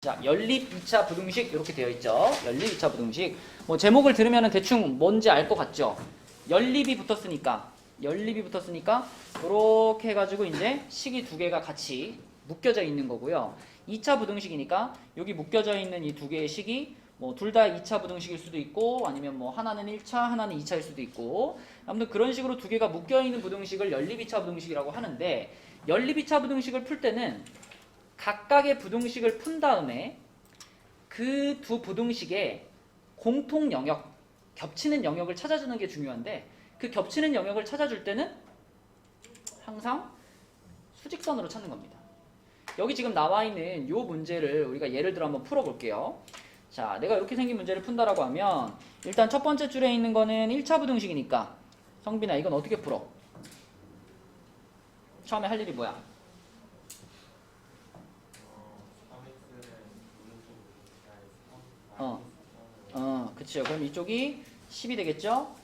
자, 연립 2차 부등식 이렇게 되어 있죠. 연립 2차 부등식. 뭐 제목을 들으면 대충 뭔지 알 것 같죠. 연립이 붙었으니까 이렇게 해가지고 이제 식이 두 개가 같이 묶여져 있는 거고요. 2차 부등식이니까 여기 묶여져 있는 이 두 개의 식이 뭐 둘 다 2차 부등식일 수도 있고 아니면 뭐 하나는 1차, 하나는 2차일 수도 있고 아무튼 그런 식으로 두 개가 묶여 있는 부등식을 연립 2차 부등식이라고 하는데 연립 2차 부등식을 풀 때는 각각의 부등식을 푼 다음에 그 두 부등식의 공통 영역, 겹치는 영역을 찾아주는 게 중요한데 그 겹치는 영역을 찾아줄 때는 항상 수직선으로 찾는 겁니다. 여기 지금 나와 있는 이 문제를 우리가 예를 들어 한번 풀어볼게요. 자, 내가 이렇게 생긴 문제를 푼다라고 하면 일단 첫 번째 줄에 있는 거는 1차 부등식이니까 성빈아 이건 어떻게 풀어? 처음에 할 일이 뭐야? 그치요. 그럼 이쪽이 10이 되겠죠?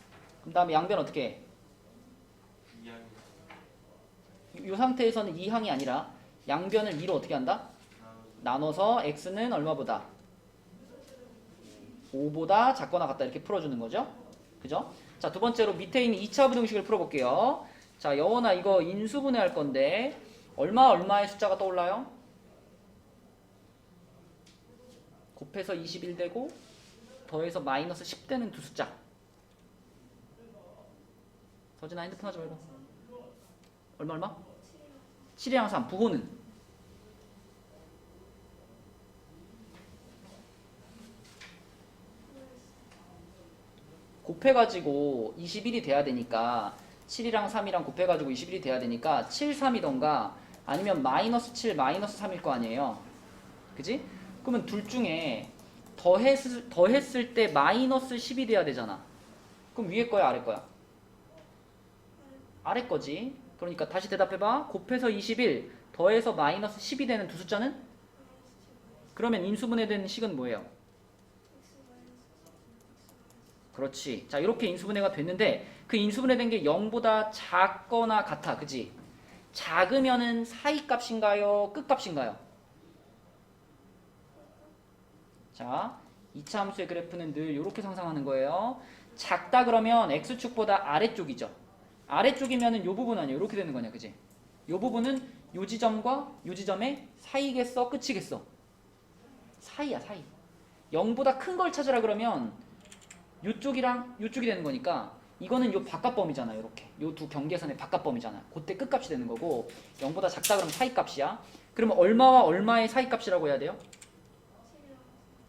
그 다음에 양변 어떻게 해? 이 상태에서는 2항이 아니라 양변을 2로 어떻게 한다? 나눠서 x는 얼마보다? 5보다 작거나 같다 이렇게 풀어주는 거죠. 그죠? 자, 두 번째로 밑에 있는 2차 부등식을 풀어볼게요. 자, 여원아 이거 인수분해 할 건데 얼마의 숫자가 떠올라요? 곱해서 21 되고 더해서 마이너스 10 되는 두 숫자. 서진아 핸드폰 하지 말고. 얼마? 7이랑 3. 부호는? 곱해가지고 21이 돼야 되니까 7이랑 3이랑 곱해가지고 21이 돼야 되니까 7, 3이던가 아니면 마이너스 7, 마이너스 3일 거 아니에요. 그지? 그러면 둘 중에 더했을 때 마이너스 10이 돼야 되잖아. 그럼 위에 거야 아래 거야? 아래 거지. 그러니까 다시 대답해봐. 곱해서 21 더해서 마이너스 10이 되는 두 숫자는? 그러면 인수분해된 식은 뭐예요? 그렇지. 자, 이렇게 인수분해가 됐는데 그 인수분해된 게 0보다 작거나 같아. 그지? 작으면은 사이값인가요? 끝값인가요? 자, 2차 함수의 그래프는 늘 이렇게 상상하는 거예요. 작다 그러면 x축보다 아래쪽이죠. 아래쪽이면은 이 부분 아니에요. 이렇게 되는 거냐, 그지? 이 부분은 이 지점과 이 지점의 사이겠어? 끝이겠어? 사이야, 사이. 0보다 큰 걸 찾으라 그러면 이쪽이랑 이쪽이 되는 거니까 이거는 요 바깥범위잖아요. 이렇게. 요 두 경계선의 바깥범위잖아. 그때 끝값이 되는 거고 0보다 작다 그러면 사이값이야. 그러면 얼마와 얼마의 사이값이라고 해야 돼요?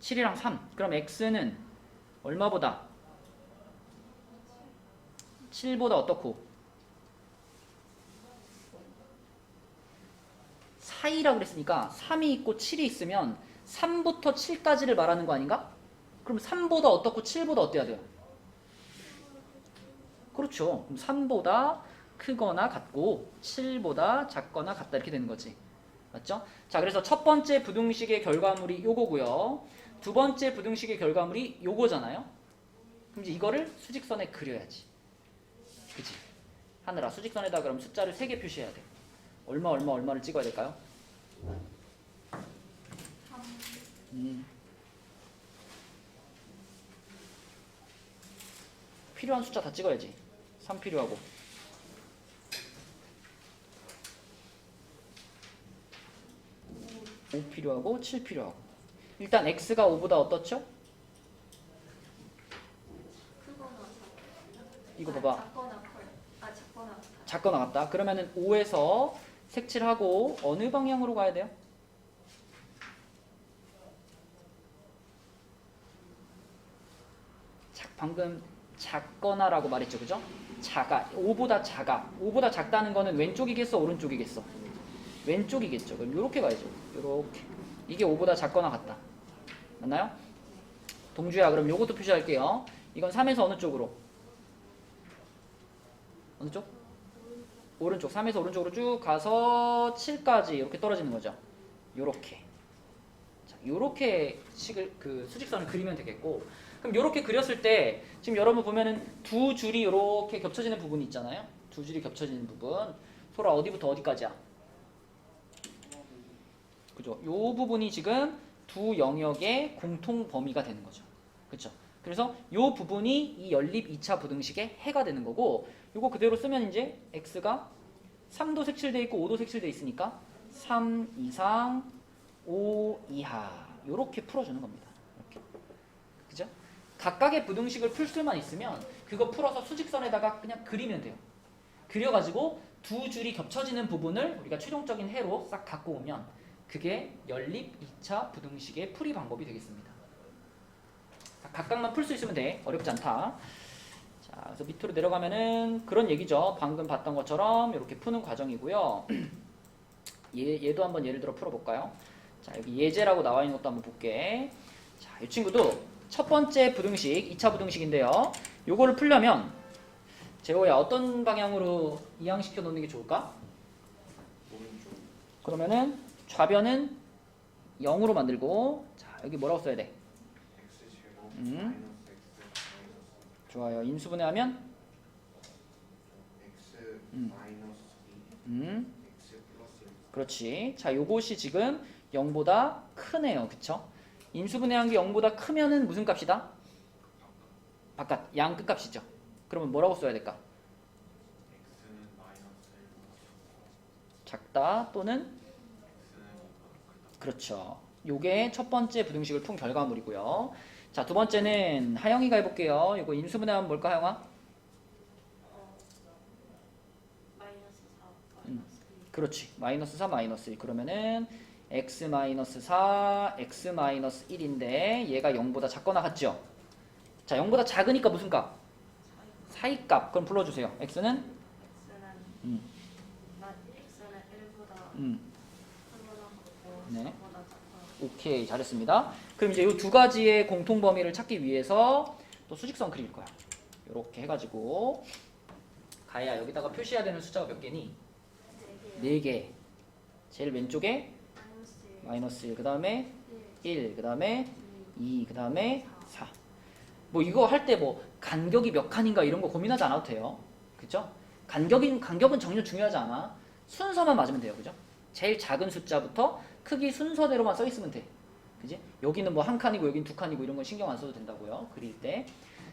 7이랑 3. 그럼 x는 얼마보다? 7보다 어떻고? 사이라고 그랬으니까 3이 있고 7이 있으면 3부터 7까지를 말하는 거 아닌가? 그럼 3보다 어떻고 7보다 어때야 돼요? 그렇죠. 그럼 3보다 크거나 같고 7보다 작거나 같다 이렇게 되는 거지. 맞죠? 자, 그래서 첫 번째 부등식의 결과물이 요거고요. 두 번째 부등식의 결과물이 요거잖아요. 그럼 이제 이거를 수직선에 그려야지. 그치? 하늘아, 수직선에다 그럼 숫자를 3개 표시해야 돼. 얼마를 찍어야 될까요? 필요한 숫자 다 찍어야지. 3 필요하고 5 필요하고 7 필요하고. 일단 x가 5보다 어떻죠? 이거 봐봐. 작거나 같다. 그러면은 5에서 색칠하고 어느 방향으로 가야 돼요? 방금 작거나라고 말했죠, 그죠? 작아. 5보다 작아. 5보다 작다는 거는 왼쪽이겠어, 오른쪽이겠어? 왼쪽이겠죠. 그럼 이렇게 가야죠. 이렇게. 이게 5보다 작거나 같다. 맞나요? 동주야, 그럼 요것도 표시할게요. 이건 3에서 어느 쪽으로? 어느 쪽? 오른쪽. 3에서 오른쪽으로 쭉 가서 7까지 이렇게 떨어지는 거죠. 요렇게. 자, 요렇게 수직선을 그리면 되겠고. 그럼 요렇게 그렸을 때 지금 여러분 보면은 두 줄이 요렇게 겹쳐지는 부분이 있잖아요. 두 줄이 겹쳐지는 부분. 소라 어디부터 어디까지야? 그죠? 요 부분이 지금 두 영역의 공통 범위가 되는 거죠. 그렇죠? 그래서 요 부분이 이 연립 2차 부등식의 해가 되는 거고 요거 그대로 쓰면 이제 x가 3도 색칠돼 있고 5도 색칠돼 있으니까 3 이상 5 이하 요렇게 풀어주는 겁니다. 이렇게. 그죠? 각각의 부등식을 풀 수만 있으면 그거 풀어서 수직선에다가 그냥 그리면 돼요. 그려가지고 두 줄이 겹쳐지는 부분을 우리가 최종적인 해로 싹 갖고 오면 그게 연립 2차 부등식의 풀이 방법이 되겠습니다. 각각만 풀 수 있으면 돼. 어렵지 않다. 자, 그래서 밑으로 내려가면은 그런 얘기죠. 방금 봤던 것처럼 이렇게 푸는 과정이고요. 얘도 한번 예를 들어 풀어볼까요? 자, 여기 예제라고 나와 있는 것도 한번 볼게. 자, 이 친구도 첫 번째 부등식, 2차 부등식인데요. 요거를 풀려면 재호야 어떤 방향으로 이항시켜 놓는 게 좋을까? 그러면은 좌변은 0으로 만들고 자, 여기 뭐라고 써야 돼? 좋아요. 인수분해하면 그렇지. 자, 요것이 지금 0보다 크네요. 그쵸? 인수분해한 게 0보다 크면은 무슨 값이다? 바깥 양 끝값이죠. 그러면 뭐라고 써야 될까? 작다 또는 그렇죠. 요게 첫 번째 부등식을 푼 결과물이고요. 자, 두 번째는 하영이가 해볼게요. 이거 인수분해하면 뭘까, 하영아? 마이너스 4, 마이너스 2. 그렇지. 마이너스 4, 마이너스 1. 그러면은 x 마이너스 4, x 마이너스 1인데 얘가 0보다 작거나 같죠? 자, 0보다 작으니까 무슨 값? 사이값. 그럼 불러주세요. x는? x는 x는 1보다 크거나 같고 네. 4보다 작거나. 오케이, 잘했습니다. 그럼 이제 이 두 가지의 공통 범위를 찾기 위해서 또 수직선 그릴 거야. 이렇게 해가지고 가야 여기다가 표시해야 되는 숫자가 몇 개니? 4개. 제일 왼쪽에 마이너스 1, 그 다음에 1, 그 다음에 2, 그 다음에 4. 뭐 이거 할 때 뭐 간격이 몇 칸인가 이런 거 고민하지 않아도 돼요. 그죠? 간격은 전혀 중요하지 않아. 순서만 맞으면 돼요. 그죠? 제일 작은 숫자부터 크기 순서대로만 써 있으면 돼. 그지? 여기는 뭐 한 칸이고 여기는 두 칸이고 이런 건 신경 안 써도 된다고요. 그릴 때.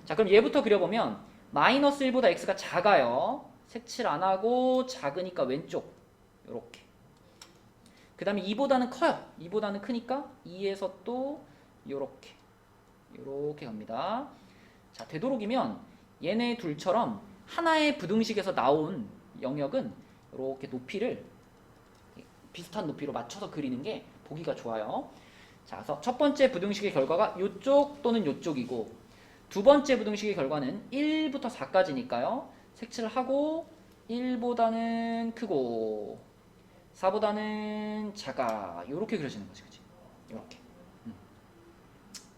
자, 그럼 얘부터 그려보면 마이너스 1보다 x가 작아요. 색칠 안 하고 작으니까 왼쪽. 요렇게. 그 다음에 2보다는 커요. 2보다는 크니까 2에서 또 요렇게. 요렇게 갑니다. 자, 되도록이면 얘네 둘처럼 하나의 부등식에서 나온 영역은 이렇게 높이를 비슷한 높이로 맞춰서 그리는 게 보기가 좋아요. 자, 그래서 첫 번째 부등식의 결과가 이쪽 또는 이쪽이고 두 번째 부등식의 결과는 1부터 4까지니까요. 색칠을 하고 1보다는 크고 4보다는 작아. 이렇게 그려지는 거지. 그치? 이렇게.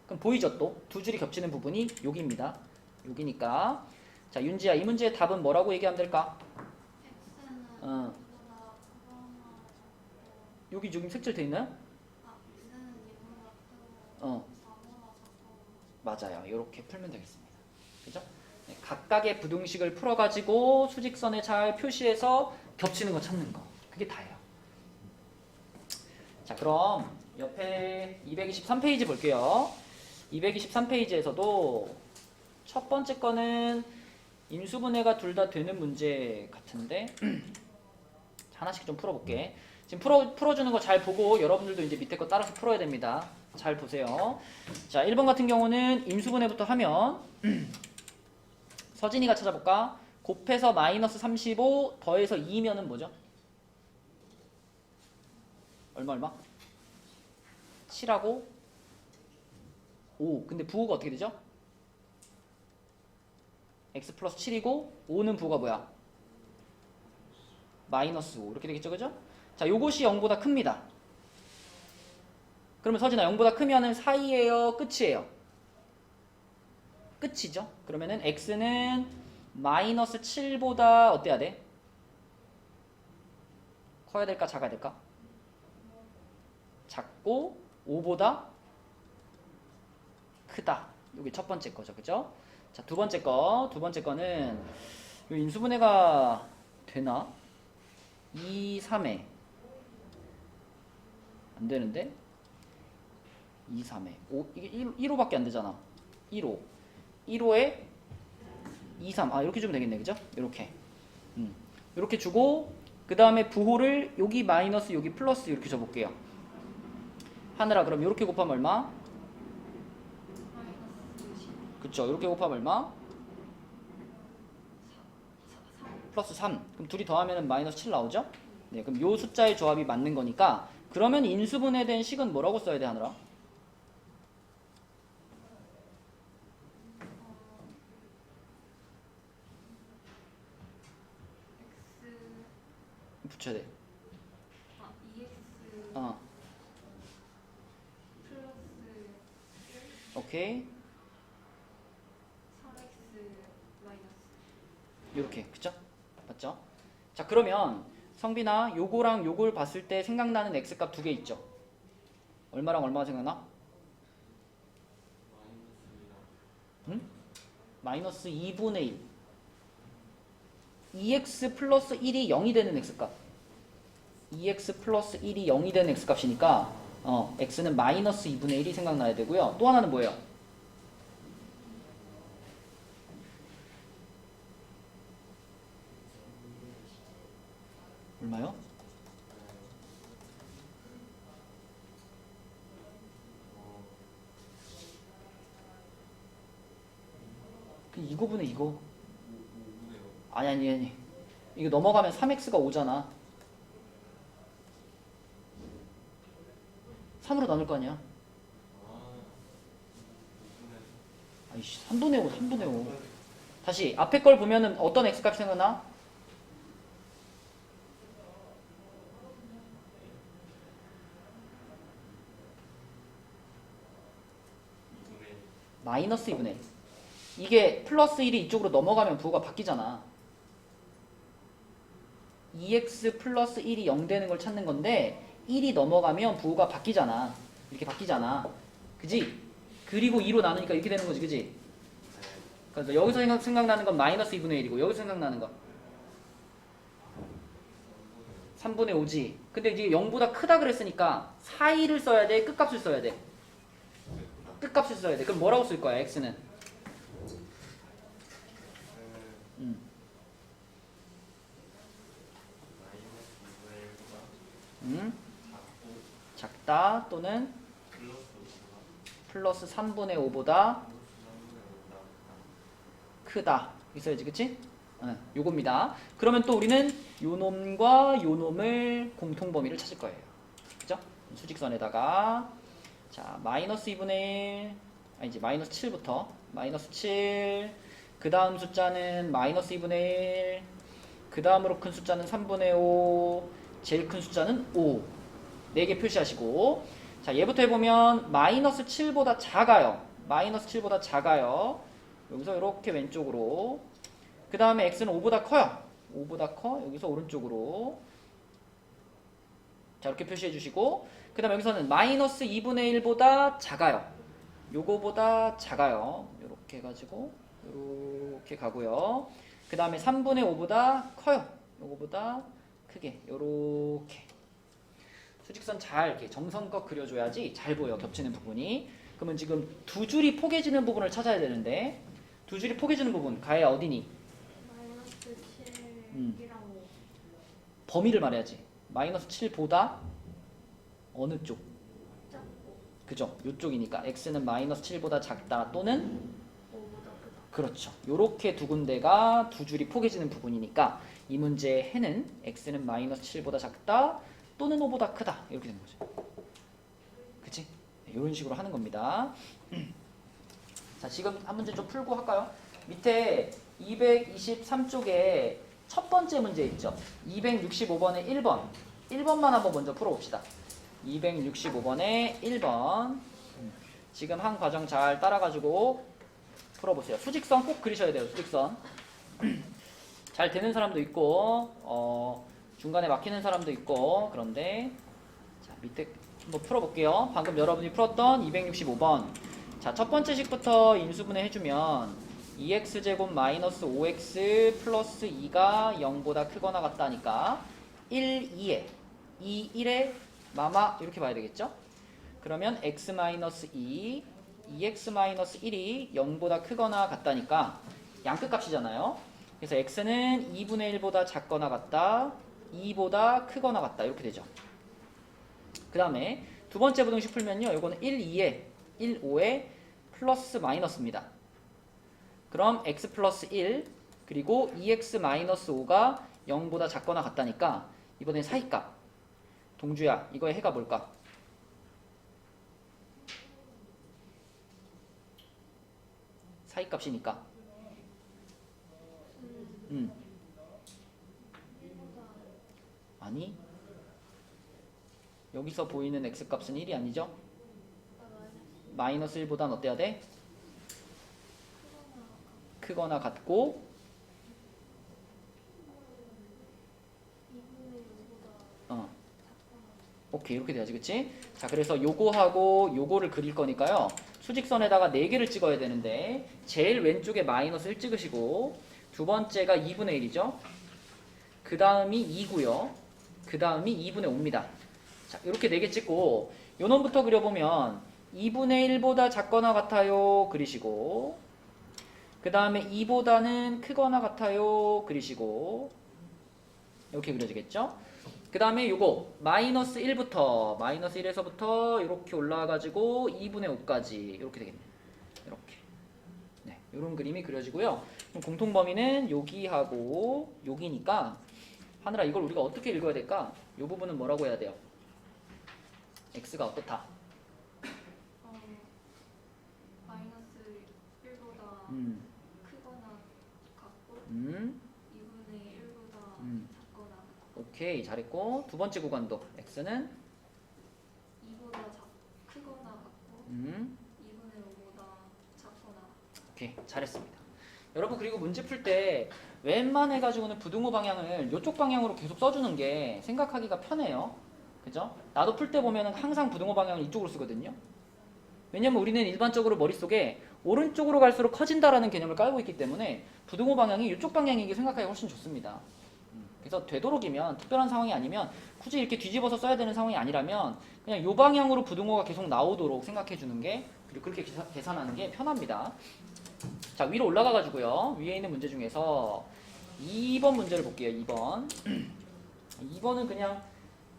그럼 보이죠? 또 두 줄이 겹치는 부분이 여기입니다. 여기니까. 자, 윤지야, 이 문제의 답은 뭐라고 얘기하면 될까? x는 어. 2보다 크거나 작고 여기 지금 색칠돼 있나요? x는 2보다 크고 어. 4보다 작고. 맞아요. 이렇게 풀면 되겠습니다. 그죠? 네, 각각의 부등식을 풀어가지고 수직선에 잘 표시해서 겹치는 거 찾는 거. 그게 다예요. 자, 그럼 옆에 223페이지 볼게요. 223페이지에서도 첫 번째 거는 인수분해가 둘 다 되는 문제 같은데 하나씩 좀 풀어볼게. 지금 풀어주는 거 잘 보고 여러분들도 이제 밑에 거 따라서 풀어야 됩니다. 잘 보세요. 자, 1번 같은 경우는 인수분해부터 하면 서진이가 찾아볼까? 곱해서 마이너스 35 더해서 2면은 뭐죠? 얼마? 7하고 5. 근데 부호가 어떻게 되죠? x 플러스 7이고 5는 부호가 뭐야? 마이너스 5. 이렇게 되겠죠? 그죠? 자, 요것이 0보다 큽니다. 그러면 서진아 0보다 크면은 사이예요? 끝이에요? 끝이죠? 그러면은 x는 마이너스 7보다 어때야 돼? 커야 될까? 작아야 될까? 작고 5보다 크다. 이게 첫 번째 거죠. 그죠? 자, 두 번째 거는 요 인수분해가 되나? 2, 3에 안 되는데? 2, 3에 5 이게 1호밖에 안 되잖아. 1호 1호에 2, 3 이렇게 주면 되겠네, 그죠? 이렇게 이렇게 주고 그 다음에 부호를 여기 마이너스 여기 플러스 이렇게 줘볼게요. 하느라 그럼 이렇게 곱하면 얼마? 마이너스 10. 그쵸? 이렇게 곱하면 얼마? 플러스 3. 그럼 둘이 더하면 마이너스 7 나오죠? 네, 그럼 요 숫자의 조합이 맞는 거니까 그러면 인수분해된 식은 뭐라고 써야 돼, 하느라? x 붙여야 돼. 2x 어, 플러스 오케이. 3x 마이너스. 요렇게, 그쵸? 맞죠? 자, 그러면 성빈아, 요거랑 요걸 봤을 때 생각나는 x값 두 개 있죠? 얼마랑 얼마가 생각나? 응? 마이너스 2분의 1. 2x 플러스 1이 0이 되는 x값. 2x 플러스 1이 0이 되는 x값이니까 x는 마이너스 2분의 1이 생각나야 되고요. 또 하나는 뭐예요? 얼마요? 이거분의 이거. 아니. 이거 넘어가면 3x가 5잖아. 3으로 나눌 거 아니야? 아이씨, 3분의 5, 3분의 5. 다시 앞에 걸 보면은 어떤 x값이 생각나? 마이너스 2분의 1. 이게 플러스 1이 이쪽으로 넘어가면 부호가 바뀌잖아. 2x 플러스 1이 0 되는 걸 찾는 건데 1이 넘어가면 부호가 바뀌잖아. 이렇게 바뀌잖아. 그지? 그리고 2로 나누니까 이렇게 되는 거지, 그지? 그래서 여기서 생각나는 건 마이너스 2분의 1이고 여기서 생각나는 건 3분의 5지. 근데 이제 0보다 크다 그랬으니까 사이를 써야 돼? 끝값을 써야 돼? 끝값을 써야 돼. 그럼 뭐라고 쓸 거야, x는? 작다 또는 플러스 3분의 5보다 크다. 있어야지, 그치? 요겁니다. 그러면 또 우리는 요 놈과 요 놈을 공통범위를 찾을 거예요. 그죠? 수직선에다가 자 마이너스 2분의 1 아니지 마이너스 7부터 마이너스 7 그 다음 숫자는 마이너스 2분의 1 그 다음으로 큰 숫자는 3분의 5 제일 큰 숫자는 5 4개 표시하시고 자 얘부터 해보면 마이너스 7보다 작아요. 마이너스 7보다 작아요. 여기서 이렇게 왼쪽으로 그 다음에 x는 5보다 커요. 5보다 커. 여기서 오른쪽으로 자 이렇게 표시해 주시고 그 다음에 여기서는 마이너스 2분의 1보다 작아요. 요거보다 작아요. 이렇게 해가지고 이렇게 가고요. 그 다음에 3분의 5보다 커요. 요거보다 크게 요렇게 수직선 잘 이렇게 정성껏 그려줘야지 잘 보여, 겹치는 부분이. 그러면 지금 두 줄이 포개지는 부분을 찾아야 되는데 두 줄이 포개지는 부분 가해야 어디니? 마이너스 7이랑 5. 범위를 말해야지. 마이너스 7보다 어느 쪽? 작고 그죠? 요쪽이니까 x는 마이너스 7보다 작다 또는 5보다 크다. 그렇죠. 요렇게 두 군데가 두 줄이 포개지는 부분이니까 이 문제의 해는 x는 마이너스 7보다 작다 또는 5보다 크다 이렇게 되는 거죠. 그치? 네, 이런 식으로 하는 겁니다. 자 지금 한 문제 좀 풀고 할까요? 밑에 223쪽에 첫 번째 문제 있죠. 265번에 1번 1번만 한번 먼저 풀어봅시다. 265번에 1번 지금 한 과정 잘 따라가지고 풀어보세요. 수직선 꼭 그리셔야 돼요. 수직선 잘 되는 사람도 있고 중간에 막히는 사람도 있고 그런데 자 밑에 한번 풀어볼게요. 방금 여러분이 풀었던 265번 자 첫 번째 식부터 인수분해 해주면 2x제곱 마이너스 5x 플러스 2가 0보다 크거나 같다니까 1, 2에 2, 1에 마마 이렇게 봐야 되겠죠? 그러면 x-2, 2x-1이 0보다 크거나 같다니까 양끝 값이잖아요. 그래서 x는 2분의 1보다 작거나 같다, 2보다 크거나 같다 이렇게 되죠. 그 다음에 두 번째 부등식 풀면요. 이거는 1, 2에 1, 5에 플러스 마이너스입니다. 그럼 x 플러스 1 그리고 2x 마이너스 5가 0보다 작거나 같다니까 이번엔 사이값. 동주야, 이거의 해가 뭘까? 사이값이니까. 아니, 여기서 보이는 x값은 1이 아니죠? 마이너스 1보단 어때야 돼? 크거나 같고 2분의 1보다 어, 작거나. 오케이 이렇게 돼야지 그치? 자 그래서 요거하고 요거를 그릴 거니까요 수직선에다가 4개를 찍어야 되는데 제일 왼쪽에 마이너스 1 찍으시고 두 번째가 2분의 1이죠 그 다음이 2고요 그 다음이 2분의 5입니다 자 이렇게 4개 찍고 요 놈부터 그려보면 2분의 1보다 작거나 같아요 그리시고 그 다음에 2보다는 크거나 같아요 그리시고 이렇게 그려지겠죠? 그 다음에 요거 마이너스 1부터 마이너스 1에서부터 이렇게 올라와가지고 2분의 5까지 이렇게 되겠네 이렇게 네, 이런 그림이 그려지고요 그럼 공통범위는 여기하고 여기니까 하늘아 이걸 우리가 어떻게 읽어야 될까? 요 부분은 뭐라고 해야 돼요? x가 어떻다? 마이너스 1보다 크거나 같고 2분의 1보다 작거나 같고 오케이 잘했고 두 번째 구간도 x는 2보다 크거나 같고 2분의 5보다 작거나 같고. 오케이 잘했습니다 여러분 그리고 문제 풀 때 웬만해가지고는 부등호 방향을 이쪽 방향으로 계속 써주는 게 생각하기가 편해요 그죠? 나도 풀 때 보면 항상 부등호 방향을 이쪽으로 쓰거든요 왜냐면 우리는 일반적으로 머릿속에 오른쪽으로 갈수록 커진다라는 개념을 깔고 있기 때문에 부등호 방향이 이쪽 방향이기 생각하기 훨씬 좋습니다 그래서 되도록이면 특별한 상황이 아니면 굳이 이렇게 뒤집어서 써야 되는 상황이 아니라면 그냥 이 방향으로 부등호가 계속 나오도록 생각해 주는 게 그리고 그렇게 계산하는 게 편합니다 자 위로 올라가 가지고요 위에 있는 문제 중에서 2번 문제를 볼게요 2번 2번은 그냥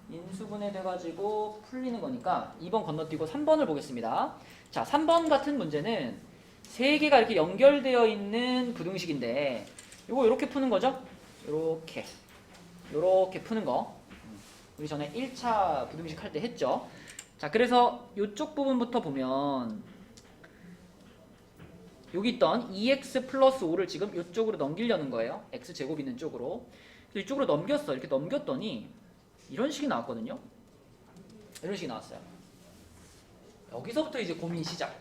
인수분해 돼가지고 풀리는 거니까 2번 건너뛰고 3번을 보겠습니다 자 3번 같은 문제는 3개가 이렇게 연결되어 있는 부등식인데 이거 이렇게 푸는 거죠 요렇게 푸는 거 우리 전에 1차 부등식 할 때 했죠 자 그래서 이쪽 부분부터 보면 여기 있던 2x 플러스 5를 지금 이쪽으로 넘기려는 거예요 x제곱 있는 쪽으로 이쪽으로 넘겼어 이렇게 넘겼더니 이런 식이 나왔거든요 이런 식이 나왔어요 여기서부터 이제 고민 시작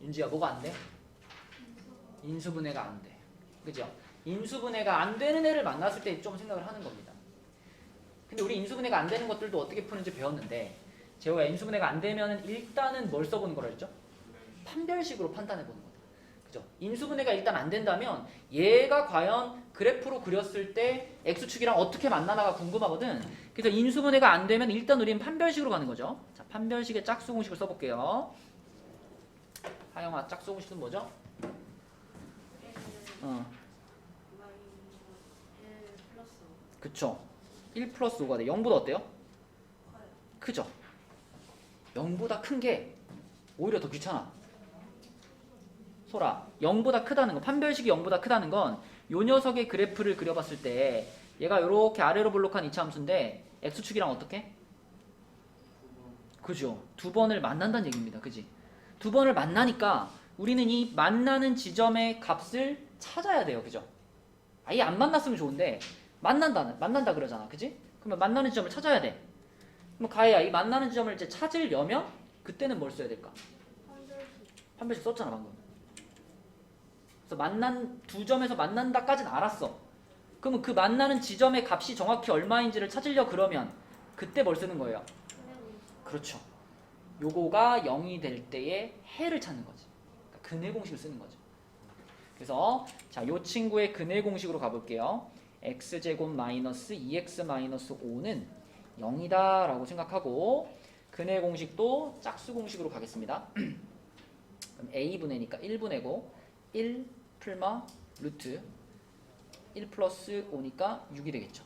윤지야 뭐가 안 돼? 인수분해가 안 돼 그죠? 인수분해가 안 되는 애를 만났을 때 좀 생각을 하는 겁니다 근데 우리 인수분해가 안 되는 것들도 어떻게 푸는지 배웠는데 제가 인수분해가 안 되면 일단은 뭘 써보는 거라 했죠? 판별식으로 판단해보는 거다 그죠? 인수분해가 일단 안 된다면 얘가 과연 그래프로 그렸을 때 x축이랑 어떻게 만나나가 궁금하거든 그래서 인수분해가 안 되면 일단 우리는 판별식으로 가는 거죠 자 판별식의 짝수 공식을 써볼게요 하영아 짝수 공식은 뭐죠? 그쵸 1 플러스 5가 돼 0보다 어때요? 크죠? 0보다 큰 게 오히려 더 귀찮아 소라 0보다 크다는 거 판별식이 0보다 크다는 건 요 녀석의 그래프를 그려봤을 때 얘가 이렇게 아래로 볼록한 이차함수인데 x축이랑 어떻게? 그죠? 두 번을 만난다는 얘기입니다 그지? 두 번을 만나니까 우리는 이 만나는 지점의 값을 찾아야 돼요 그죠? 아예 안 만났으면 좋은데 만난다 그러잖아 그지? 그러면 만나는 지점을 찾아야 돼 그럼 가해야 이 만나는 지점을 이제 찾으려면 그때는 뭘 써야 될까? 판별식 썼잖아 방금 그래서 두 점에서 만난다까지는 알았어 그러면 그 만나는 지점의 값이 정확히 얼마인지를 찾으려 그러면 그때 뭘 쓰는 거예요? 그렇죠 요거가 0이 될 때의 해를 찾는 거지 그러니까 근해 공식을 쓰는 거죠 그래서 자, 요 친구의 근해 공식으로 가볼게요 x제곱 마이너스 2x 마이너스 5는 0이다 라고 생각하고 근의 공식도 짝수 공식으로 가겠습니다. 그럼 a분의니까 1분의고 1 풀마 루트 1 플러스 5니까 6이 되겠죠.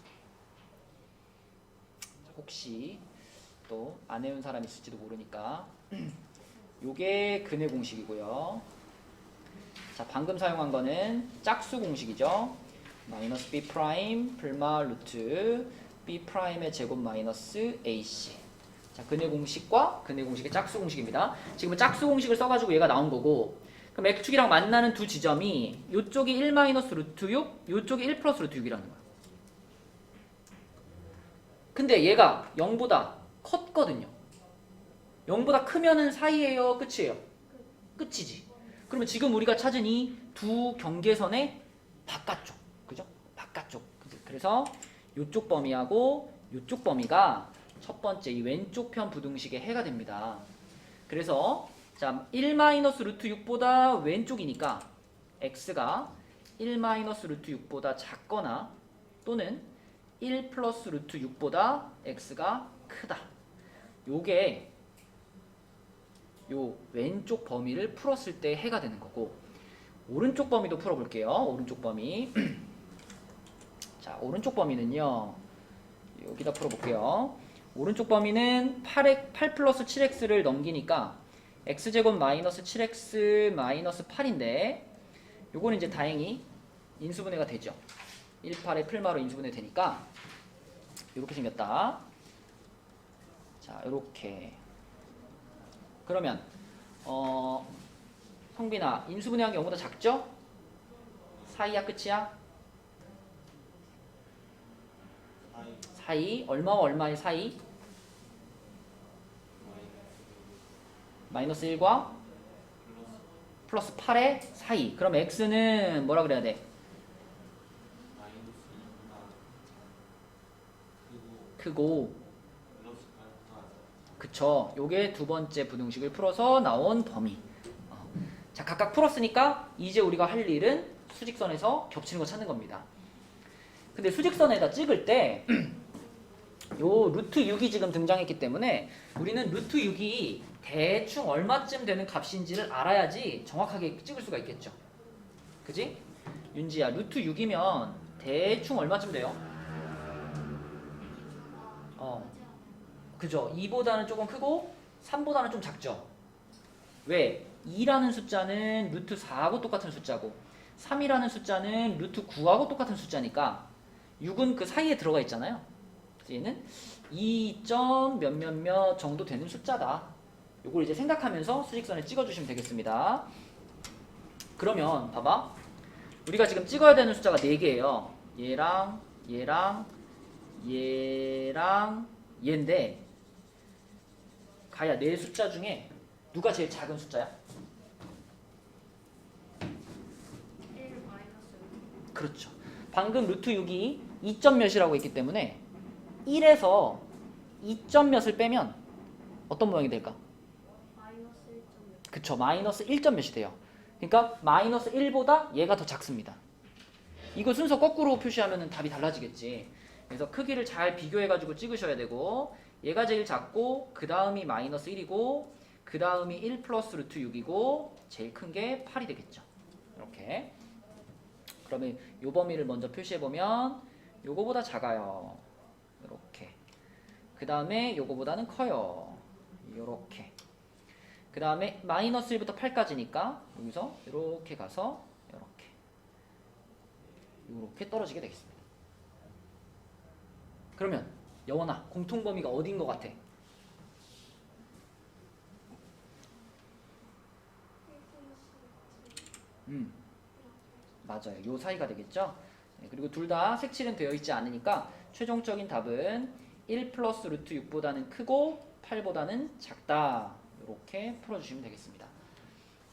혹시 또 안 외운 사람 있을지도 모르니까 요게 근의 공식이고요. 자, 방금 사용한 거는 짝수 공식이죠. 마이너스 b 프라임 풀마 루트 b 프라임의 제곱 마이너스 ac. 자, 근의 공식과 근의 공식의 짝수 공식입니다. 지금은 짝수 공식을 써가지고 얘가 나온 거고, 그럼 x축이랑 만나는 두 지점이 요쪽이 1 마이너스 루트 6, 요쪽이 1 플러스 루트 6이라는 거야. 근데 얘가 0보다 컸거든요. 0보다 크면은 사이예요, 끝이에요? 끝이지. 그러면 지금 우리가 찾은 이 두 경계선의 바깥쪽, 그죠? 바깥쪽. 그래서 요쪽 범위하고 요쪽 범위가 첫 번째 이 왼쪽 편 부등식의 해가 됩니다. 그래서 자, 1 마이너스 루트 6보다 왼쪽이니까 x가 1 마이너스 루트 6보다 작거나 또는 1 플러스 루트 6보다 x가 크다. 요게 요 왼쪽 범위를 풀었을 때 해가 되는 거고, 오른쪽 범위도 풀어볼게요. 오른쪽 범위. 자, 오른쪽 범위는요. 여기다 풀어볼게요. 오른쪽 범위는 8 플러스 7x를 넘기니까 x제곱 마이너스 7x 마이너스 8인데 요거는 이제 다행히 인수분해가 되죠. 18의 풀마로 인수분해 되니까 이렇게 생겼다. 자, 이렇게. 그러면 성빈아, 인수분해한 게 0보다 작죠? 사이야 끝이야? 사이 얼마와 얼마의 사이? 마이너스 1과 플러스 8의 사이. 그럼 x는 뭐라 그래야 돼? 크고, 그쵸. 요게 두 번째 부등식을 풀어서 나온 범위. 자, 각각 풀었으니까 이제 우리가 할 일은 수직선에서 겹치는 거 찾는 겁니다. 근데 수직선에다 찍을 때 요 루트 6이 지금 등장했기 때문에 우리는 루트 6이 대충 얼마쯤 되는 값인지를 알아야지 정확하게 찍을 수가 있겠죠. 그지? 윤지야, 루트 6이면 대충 얼마쯤 돼요? 그죠? 2보다는 조금 크고 3보다는 좀 작죠? 왜? 2라는 숫자는 루트 4하고 똑같은 숫자고 3이라는 숫자는 루트 9하고 똑같은 숫자니까 6은 그 사이에 들어가 있잖아요. 얘는 2점 몇몇몇 정도 되는 숫자다. 요걸 이제 생각하면서 수직선에 찍어주시면 되겠습니다. 그러면 봐봐. 우리가 지금 찍어야 되는 숫자가 4개예요. 얘랑 얘랑 얘랑 얘인데 가야 네 숫자 중에 누가 제일 작은 숫자야? 1 마이너스 그렇죠. 방금 루트 6이 2점 몇이라고 했기 때문에 1에서 2점 몇을 빼면 어떤 모양이 될까? 마이너스 1.6. 그쵸. 마이너스 1점 몇이 돼요. 그러니까 마이너스 1보다 얘가 더 작습니다. 이거 순서 거꾸로 표시하면 답이 달라지겠지. 그래서 크기를 잘 비교해가지고 찍으셔야 되고, 얘가 제일 작고 그 다음이 마이너스 1이고 그 다음이 1 플러스 루트 6이고 제일 큰 게 8이 되겠죠. 이렇게. 그러면 요 범위를 먼저 표시해보면 요거보다 작아요. 이렇게. 그 다음에 요거보다는 커요. 요렇게. 그 다음에 마이너스 1부터 8까지니까 여기서 이렇게 가서 이렇게 떨어지게 되겠습니다. 그러면 여원아, 공통범위가 어디인 것 같아? 맞아요. 요 사이가 되겠죠? 네, 그리고 둘 다 색칠은 되어 있지 않으니까 최종적인 답은 1 플러스 루트 6보다는 크고 8보다는 작다. 이렇게 풀어주시면 되겠습니다.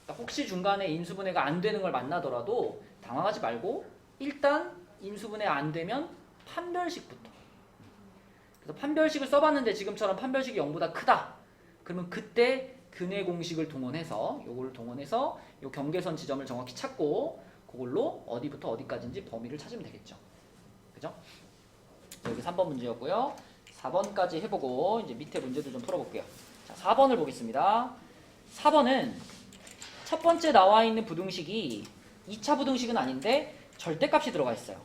그러니까 혹시 중간에 인수분해가 안 되는 걸 만나더라도 당황하지 말고 일단 인수분해 안 되면 판별식부터. 그래서 판별식을 써봤는데 지금처럼 판별식이 0보다 크다. 그러면 그때 근의 공식을 동원해서 요걸 동원해서 요 경계선 지점을 정확히 찾고 그걸로 어디부터 어디까지인지 범위를 찾으면 되겠죠. 그죠? 여기 3번 문제였고요. 4번까지 해보고 이제 밑에 문제도 좀 풀어볼게요. 자, 4번을 보겠습니다. 4번은 첫 번째 나와 있는 부등식이 2차 부등식은 아닌데 절대값이 들어가 있어요.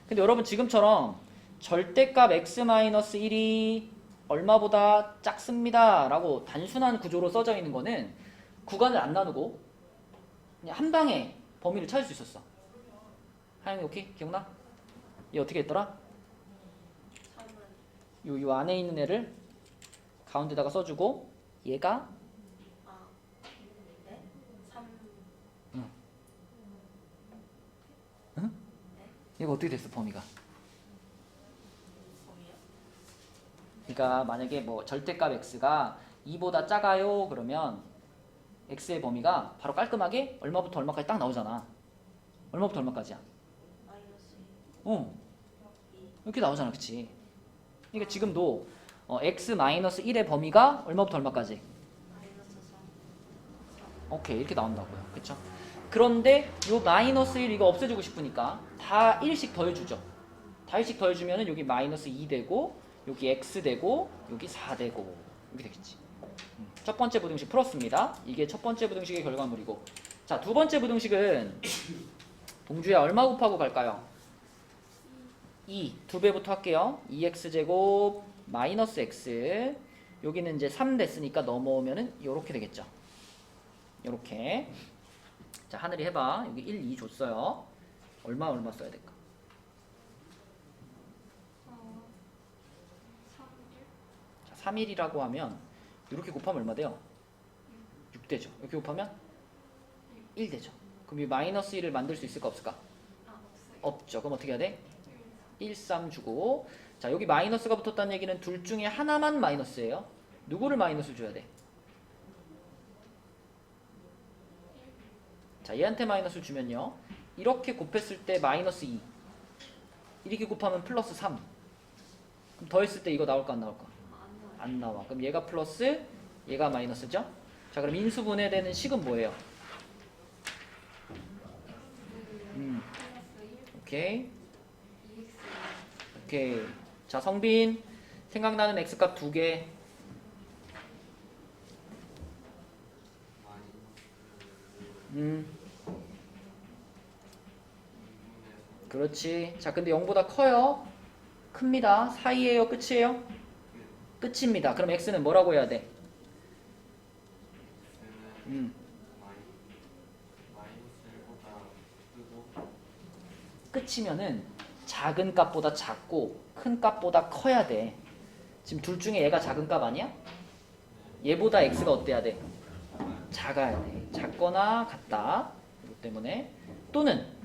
근데 여러분 지금처럼 절대값 x-1이 얼마보다 작습니다 라고 단순한 구조로 써져 있는 거는 구간을 안 나누고 그냥 한 방에 범위를 찾을 수 있었어. 하영이 오케이? 기억나? 얘 어떻게 했더라? 3은 요 안에 있는 애를 가운데다가 써주고 얘가 네? 3 얘가 어떻게 됐어 범위가? 범위요? 그러니까 만약에 뭐 절대값 x가 2보다 작아요 그러면 x의 범위가 바로 깔끔하게 얼마부터 얼마까지 딱 나오잖아. 얼마부터 얼마까지야? 마이너스 1 어 이렇게 나오잖아, 그치? 그러니까 지금도 x-1의 범위가 얼마부터 얼마까지? 마이너스 3 오케이 이렇게 나온다고요, 그쵸? 그런데 요 마이너스 1 이거 없애주고 싶으니까 다 1씩 더해주죠. 다 1씩 더해주면은 여기 마이너스 2 되고 여기 x 되고 여기 4 되고 이렇게 되겠지. 첫 번째 부등식 풀었습니다. 이게 첫 번째 부등식의 결과물이고, 자, 두 번째 부등식은 동주야 얼마 곱하고 갈까요? 2, 2배부터 할게요. 2x제곱 마이너스 x, 여기는 이제 3 됐으니까 넘어오면은 요렇게 되겠죠. 요렇게. 자, 하늘이 해봐. 여기 1, 2 줬어요. 얼마 써야 될까? 3 자, 3일이라고 하면 이렇게 곱하면 얼마 돼요? 6 되죠. 이렇게 곱하면 1 되죠. 그럼 이 마이너스 1을 만들 수 있을까 없을까? 없어요. 없죠. 그럼 어떻게 해야 돼? 1, 3 주고, 자, 여기 마이너스가 붙었다는 얘기는 둘 중에 하나만 마이너스예요. 누구를 마이너스 줘야 돼? 자, 얘한테 마이너스를 주면요, 이렇게 곱했을 때 마이너스 2, 이렇게 곱하면 플러스 3. 그럼 더했을 때 이거 나올까 안 나올까? 안 나와. 그럼 얘가 플러스, 얘가 마이너스죠? 자, 그럼 인수분해되는 식은 뭐예요? 오케이. 오케이. 자, 성빈, 생각나는 x값 2개. 그렇지. 자, 근데 0보다 커요? 큽니다. 사이에요? 끝이에요? 끝입니다. 그럼 x는 뭐라고 해야 돼? 끝이면은 작은 값보다 작고 큰 값보다 커야 돼. 지금 둘 중에 얘가 작은 값 아니야? 얘보다 x가 어때야 돼? 작아야 돼. 작거나 같다. 이것 때문에. 또는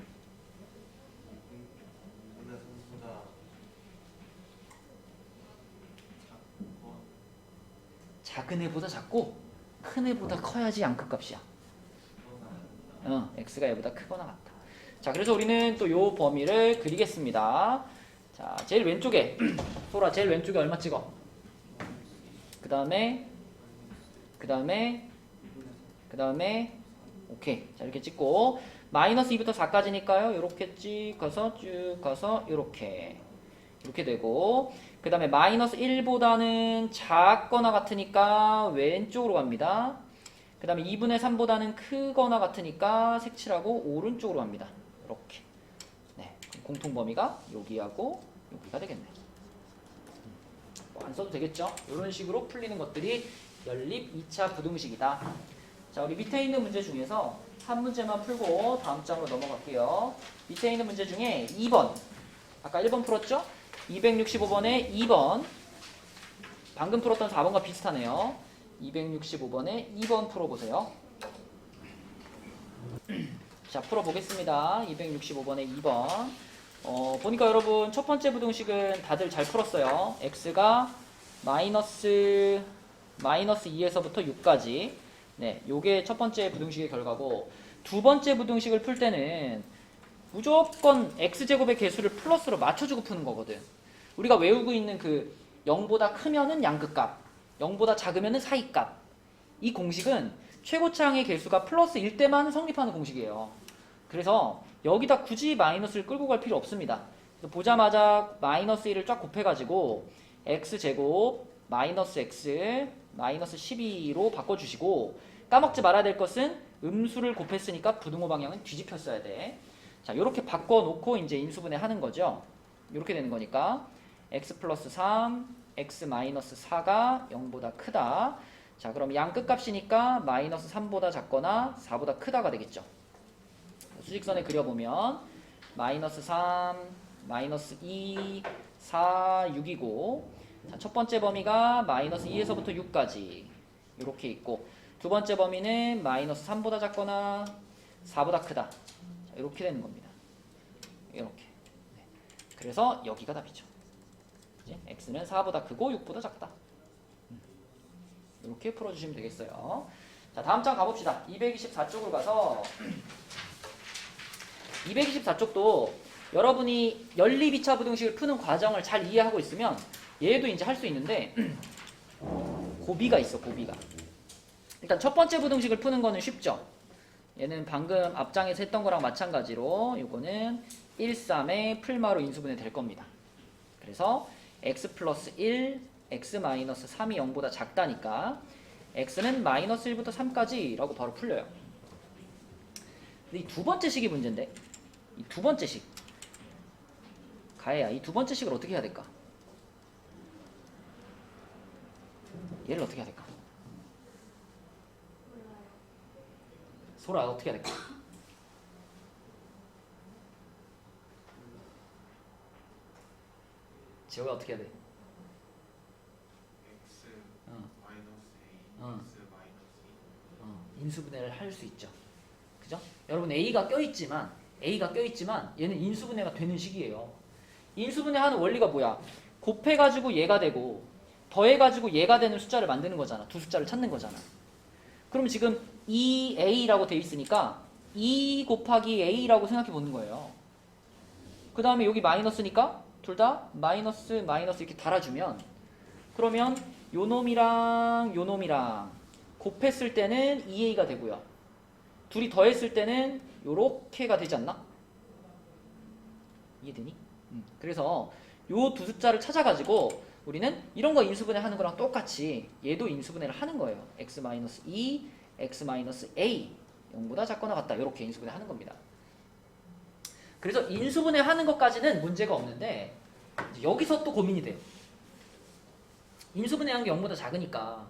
작은 애보다 작고 큰 애보다 커야지 양극 값이야. x가 얘보다 크거나 같다. 자, 그래서 우리는 또 요 범위를 그리겠습니다. 자, 제일 왼쪽에 소라 제일 왼쪽에 얼마 찍어? 그 다음에 오케이. 자, 이렇게 찍고 마이너스 2부터 4까지니까요 요렇게 쭉 가서 요렇게 되고, 그 다음에 마이너스 1보다는 작거나 같으니까 왼쪽으로 갑니다. 그 다음에 2분의 3보다는 크거나 같으니까 색칠하고 오른쪽으로 갑니다. 이렇게. 네, 공통 범위가 여기하고 여기가 되겠네. 안 써도 되겠죠? 이런 식으로 풀리는 것들이 연립 2차 부등식이다. 자, 우리 밑에 있는 문제 중에서 한 문제만 풀고 다음 장으로 넘어갈게요. 밑에 있는 문제 중에 2번, 아까 1번 풀었죠? 265번에 2번, 방금 풀었던 4번과 비슷하네요. 265번에 2번 풀어보세요. 자, 풀어보겠습니다. 265번에 2번. 보니까 여러분 첫 번째 부등식은 다들 잘 풀었어요. x가 마이너스 2에서부터 6까지. 네, 요게 첫 번째 부등식의 결과고, 두 번째 부등식을 풀 때는 무조건 x제곱의 개수를 플러스로 맞춰주고 푸는 거거든. 우리가 외우고 있는 그 0보다 크면은 양극값, 0보다 작으면은 사이값. 이 공식은 최고차항의 개수가 플러스 1 때만 성립하는 공식이에요. 그래서 여기다 굳이 마이너스를 끌고 갈 필요 없습니다. 그래서 보자마자 마이너스 1을 쫙 곱해가지고 x제곱 마이너스 x 마이너스 12로 바꿔주시고 까먹지 말아야 될 것은 음수를 곱했으니까 부등호 방향은 뒤집혀 써야 돼. 자, 이렇게 바꿔놓고 이제 인수분해 하는 거죠. 이렇게 되는 거니까 x 플러스 3, x 마이너스 4가 0보다 크다. 자, 그럼 양 끝값이니까 마이너스 3보다 작거나 4보다 크다가 되겠죠. 수직선에 그려보면 마이너스 3, 마이너스 2, 4, 6이고 자, 첫 번째 범위가 마이너스 2에서부터 6까지 이렇게 있고 두 번째 범위는 마이너스 3보다 작거나 4보다 크다. 자, 이렇게 되는 겁니다. 이렇게. 네. 그래서 여기가 답이죠. 그치? x는 4보다 크고 6보다 작다. 이렇게 풀어주시면 되겠어요. 자, 다음 장 가봅시다. 224쪽으로 가서 224쪽도 여러분이 연립 2차 부등식을 푸는 과정을 잘 이해하고 있으면 얘도 이제 할 수 있는데 고비가 있어. 고비가. 일단 첫 번째 부등식을 푸는 거는 쉽죠. 얘는 방금 앞장에서 했던 거랑 마찬가지로 이거는 1, 3의 풀마로 인수분해 될 겁니다. 그래서 x 플러스 1, x 마이너스 3이 0보다 작다니까 x는 마이너스 1부터 3까지 라고 바로 풀려요. 근데 이 두 번째 식이 문제인데 이 두 번째 식 가해야 이 두 번째 식을 어떻게 해야 될까? 얘를 어떻게 해야 될까? 몰라요. 소라 어떻게 해야 될까? 지호가 어떻게 해야 돼? x 어. 마이너스 a 어. x 마이너스 2 인수분해를 할 수 있죠. 그죠? 여러분 A가 껴있지만 얘는 인수분해가 되는 식이에요. 인수분해하는 원리가 뭐야? 곱해가지고 얘가 되고 더해가지고 얘가 되는 숫자를 만드는 거잖아. 두 숫자를 찾는 거잖아. 그럼 지금 2A라고 돼 있으니까 2 곱하기 A라고 생각해 보는 거예요. 그 다음에 여기 마이너스니까 둘 다 마이너스 마이너스 이렇게 달아주면 그러면 요 놈이랑 요 놈이랑 곱했을 때는 2A가 되고요. 둘이 더했을 때는 요렇게가 되지 않나? 이해되니? 그래서 요 두 숫자를 찾아가지고 우리는 이런 거 인수분해 하는 거랑 똑같이 얘도 인수분해를 하는 거예요. x-2, x-a 0보다 작거나 같다. 이렇게 인수분해 하는 겁니다. 그래서 인수분해 하는 것까지는 문제가 없는데 이제 여기서 또 고민이 돼요. 인수분해한 게 0보다 작으니까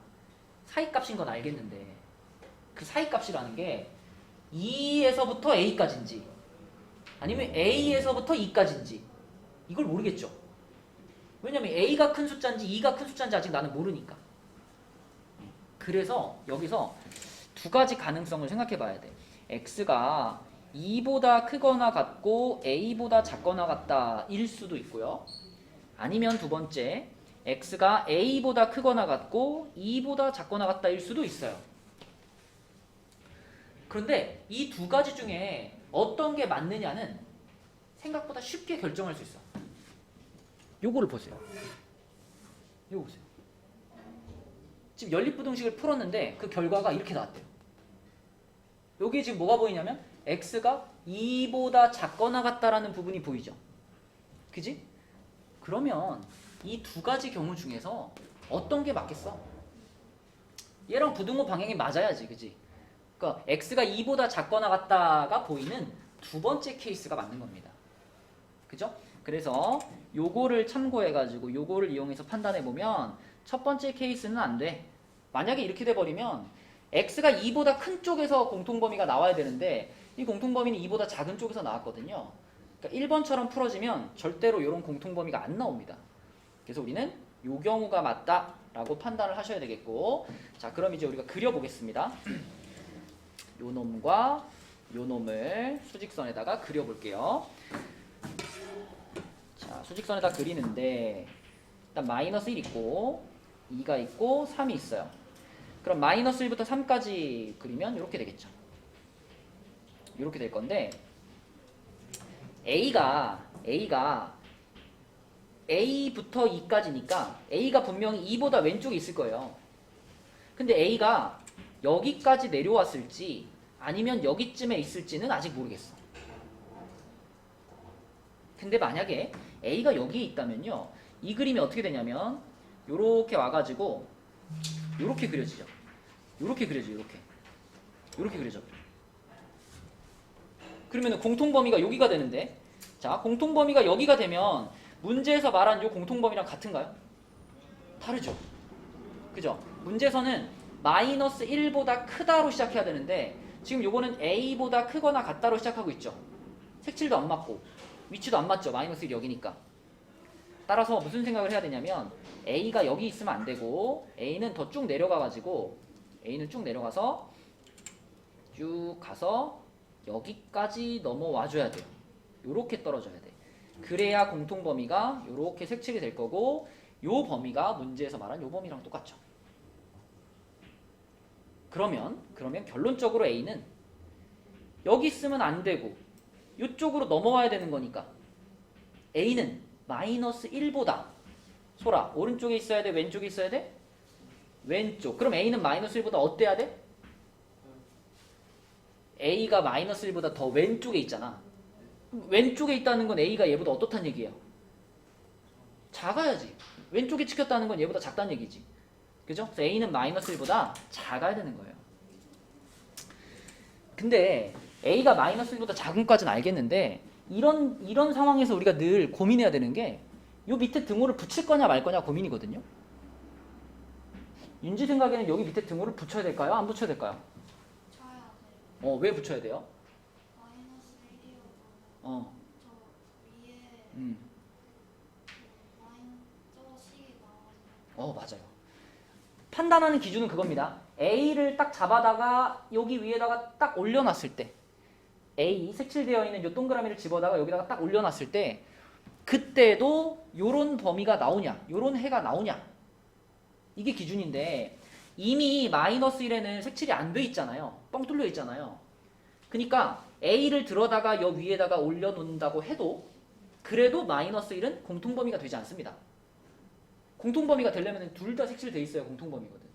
사이값인 건 알겠는데 그 사이값이라는 게 2에서부터 a까지인지 아니면 a에서부터 2까지인지 이걸 모르겠죠. 왜냐면 a가 큰 숫자인지 2가 큰 숫자인지 아직 나는 모르니까. 그래서 여기서 두 가지 가능성을 생각해 봐야 돼. x가 2보다 크거나 같고 a보다 작거나 같다 일 수도 있고요. 아니면 두 번째 x가 a보다 크거나 같고 2보다 작거나 같다 일 수도 있어요. 그런데 이 두 가지 중에 어떤 게 맞느냐는 생각보다 쉽게 결정할 수 있어. 요거를 보세요. 요거 보세요. 지금 연립부등식을 풀었는데 그 결과가 이렇게 나왔대요. 여기 지금 뭐가 보이냐면 x가 2보다 작거나 같다라는 부분이 보이죠. 그지? 그러면 이 두 가지 경우 중에서 어떤 게 맞겠어? 얘랑 부등호 방향이 맞아야지. 그지? 그러니까 x가 2보다 작거나 같다가 보이는 두 번째 케이스가 맞는 겁니다. 그죠? 그래서 요거를 참고해가지고 요거를 이용해서 판단해보면 첫 번째 케이스는 안 돼. 만약에 이렇게 돼버리면 x가 2보다 큰 쪽에서 공통범위가 나와야 되는데 이 공통범위는 2보다 작은 쪽에서 나왔거든요. 그러니까 1번처럼 풀어지면 절대로 이런 공통범위가 안 나옵니다. 그래서 우리는 요 경우가 맞다라고 판단을 하셔야 되겠고 자 그럼 이제 우리가 그려보겠습니다. 요 놈과 요 놈을 수직선에다가 그려볼게요. 자, 수직선에다 그리는데 일단 마이너스 1 있고 2가 있고 3이 있어요. 그럼 마이너스 1부터 3까지 그리면 이렇게 되겠죠. 이렇게 될 건데 A가 A부터 2까지니까 A가 분명히 2보다 왼쪽에 있을 거예요. 근데 A가 여기까지 내려왔을지 아니면 여기쯤에 있을지는 아직 모르겠어. 근데 만약에 A가 여기에 있다면요. 이 그림이 어떻게 되냐면 요렇게 와가지고 요렇게 그려지죠. 요렇게 그려져. 요렇게 그려져. 그러면 공통범위가 여기가 되는데, 자, 공통범위가 여기가 되면 문제에서 말한 요 공통범위랑 같은가요? 다르죠. 그죠? 문제에서는 마이너스 1보다 크다로 시작해야 되는데 지금 요거는 a보다 크거나 같다로 시작하고 있죠. 색칠도 안 맞고 위치도 안 맞죠. 마이너스 1이 여기니까. 따라서 무슨 생각을 해야 되냐면 a가 여기 있으면 안 되고 a는 더 쭉 내려가가지고 a는 쭉 내려가서 쭉 가서 여기까지 넘어와 줘야 돼요. 요렇게 떨어져야 돼. 그래야 공통범위가 요렇게 색칠이 될 거고 요 범위가 문제에서 말한 요 범위랑 똑같죠. 그러면 결론적으로 a는 여기 있으면 안 되고 요쪽으로 넘어와야 되는 거니까 a는 마이너스 1보다 소라 오른쪽에 있어야 돼? 왼쪽에 있어야 돼? 왼쪽. 그럼 a는 마이너스 1보다 어때야 돼? a가 마이너스 1보다 더 왼쪽에 있잖아. 왼쪽에 있다는 건 a가 얘보다 어떻단 얘기예요? 작아야지. 왼쪽에 찍혔다는 건 얘보다 작다는 얘기지. 그죠? 그래서 a는 마이너스 1보다 작아야 되는 거예요. 근데 a가 마이너스 1보다 작은 것까지는 알겠는데 이런 상황에서 우리가 늘 고민해야 되는 게 요 밑에 등호를 붙일 거냐 말 거냐 고민이거든요. 윤지 생각에는 여기 밑에 등호를 붙여야 될까요? 안 붙여야 될까요? 쳐야 돼요. 왜 붙여야 돼요? 마이너스 1이어도 어, 저 위에 음, 저 식이 나와서 맞아요. 판단하는 기준은 그겁니다. a를 딱 잡아다가 여기 위에다가 딱 올려놨을 때 a 색칠되어 있는 요 동그라미를 집어다가 여기다가 딱 올려놨을 때 그때도 요런 범위가 나오냐 요런 해가 나오냐 이게 기준인데 이미 마이너스 1에는 색칠이 안 돼 있잖아요. 뻥 뚫려 있잖아요. 그러니까 a를 들어다가 여 위에다가 올려놓는다고 해도 그래도 마이너스 1은 공통범위가 되지 않습니다. 공통범위가 되려면 둘 다 색칠돼 있어야 공통범위거든.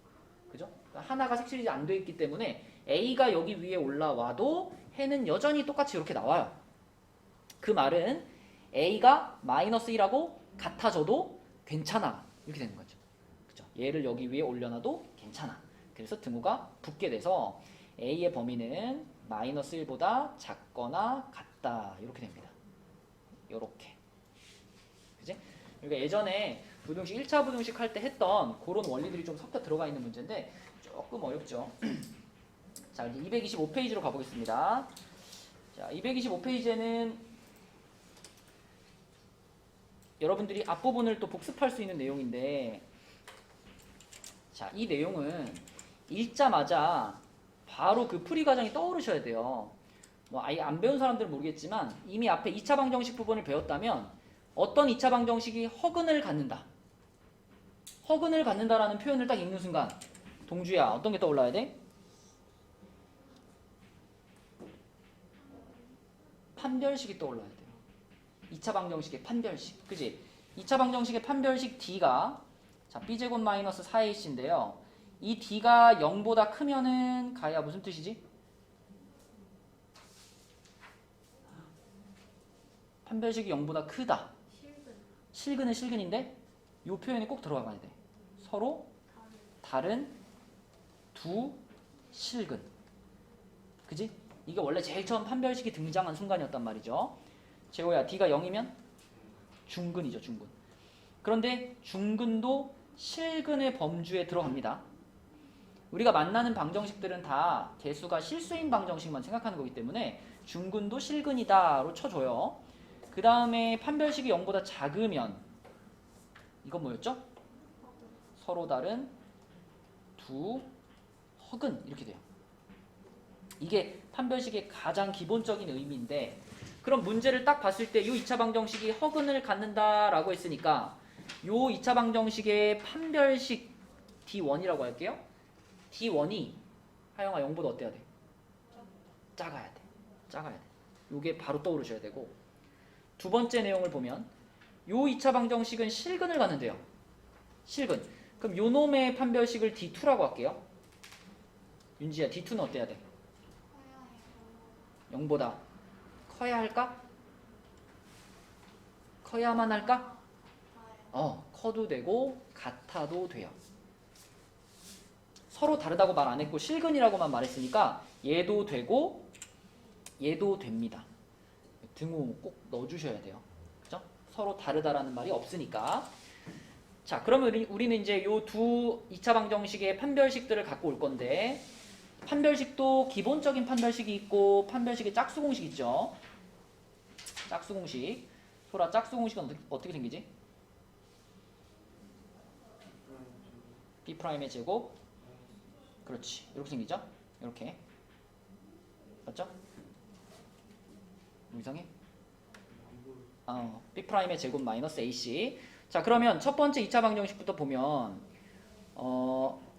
그죠? 그러니까 하나가 색칠이 안 돼 있기 때문에 a가 여기 위에 올라와도 해는 여전히 똑같이 이렇게 나와요. 그 말은 a가 마이너스 1하고 같아져도 괜찮아 이렇게 되는 거죠. 그죠? 얘를 여기 위에 올려놔도 괜찮아. 그래서 등호가 붙게 돼서 a의 범위는 마이너스 1보다 작거나 같다 이렇게 됩니다. 요렇게. 그지? 그러니까 예전에 부등식 1차 부등식 할 때 했던 그런 원리들이 좀 섞여 들어가 있는 문제인데 조금 어렵죠. 자, 이제 225페이지로 가보겠습니다. 자, 225페이지에는 여러분들이 앞부분을 또 복습할 수 있는 내용인데 자, 이 내용은 읽자마자 바로 그 풀이 과정이 떠오르셔야 돼요. 뭐 아예 안 배운 사람들은 모르겠지만 이미 앞에 2차 방정식 부분을 배웠다면 어떤 2차 방정식이 허근을 갖는다. 허근을 갖는다라는 표현을 딱 읽는 순간 동주야 어떤 게 떠올라야 돼? 판별식이 떠올라야 돼요. 2차 방정식의 판별식. 그지? 2차 방정식의 판별식 D가 자 B제곱 마이너스 4AC인데요. 이 D가 0보다 크면은 가야 무슨 뜻이지? 판별식이 0보다 크다. 실근 실근은 실근인데 이 표현이 꼭 들어가야 돼. 서로 다른 두 실근. 그지? 이게 원래 제일 처음 판별식이 등장한 순간이었단 말이죠. 재호야, D가 0이면 중근이죠, 중근. 그런데 중근도 실근의 범주에 들어갑니다. 우리가 만나는 방정식들은 다 개수가 실수인 방정식만 생각하는 거기 때문에 중근도 실근이다로 쳐줘요. 그 다음에 판별식이 0보다 작으면 이건 뭐였죠? 서로 다른 두 허근 이렇게 돼요. 이게 판별식의 가장 기본적인 의미인데 그럼 문제를 딱 봤을 때 이 2차 방정식이 허근을 갖는다라고 했으니까 이 2차 방정식의 판별식 D1이라고 할게요. D1이 하영아 0보다 어때야 돼? 작아야 돼. 작아야 돼. 이게 바로 떠오르셔야 되고 두 번째 내용을 보면 이 2차 방정식은 실근을 갖는데요. 실근. 그럼 요 놈의 판별식을 D2라고 할게요. 윤지야 D2는 어때야 돼? 커야 0보다 커야 할까? 커야만 할까? 해요. 커도 되고 같아도 돼요. 서로 다르다고 말 안 했고 실근이라고만 말했으니까 얘도 되고 얘도 됩니다. 등호 꼭 넣어주셔야 돼요. 그죠? 서로 다르다라는 말이 없으니까. 자, 그러면 우리는 이제 요 두 2차 방정식의 판별식들을 갖고 올 건데, 판별식도 기본적인 판별식이 있고 판별식의 짝수 공식 있죠. 짝수 공식. 소라, 짝수 공식은 어떻게 생기지? B'의 제곱. 그렇지. 이렇게 생기죠? 이렇게. 맞죠? 뭐 이상해? B'의 제곱 마이너스 AC. 자, 그러면 첫 번째 2차 방정식부터 보면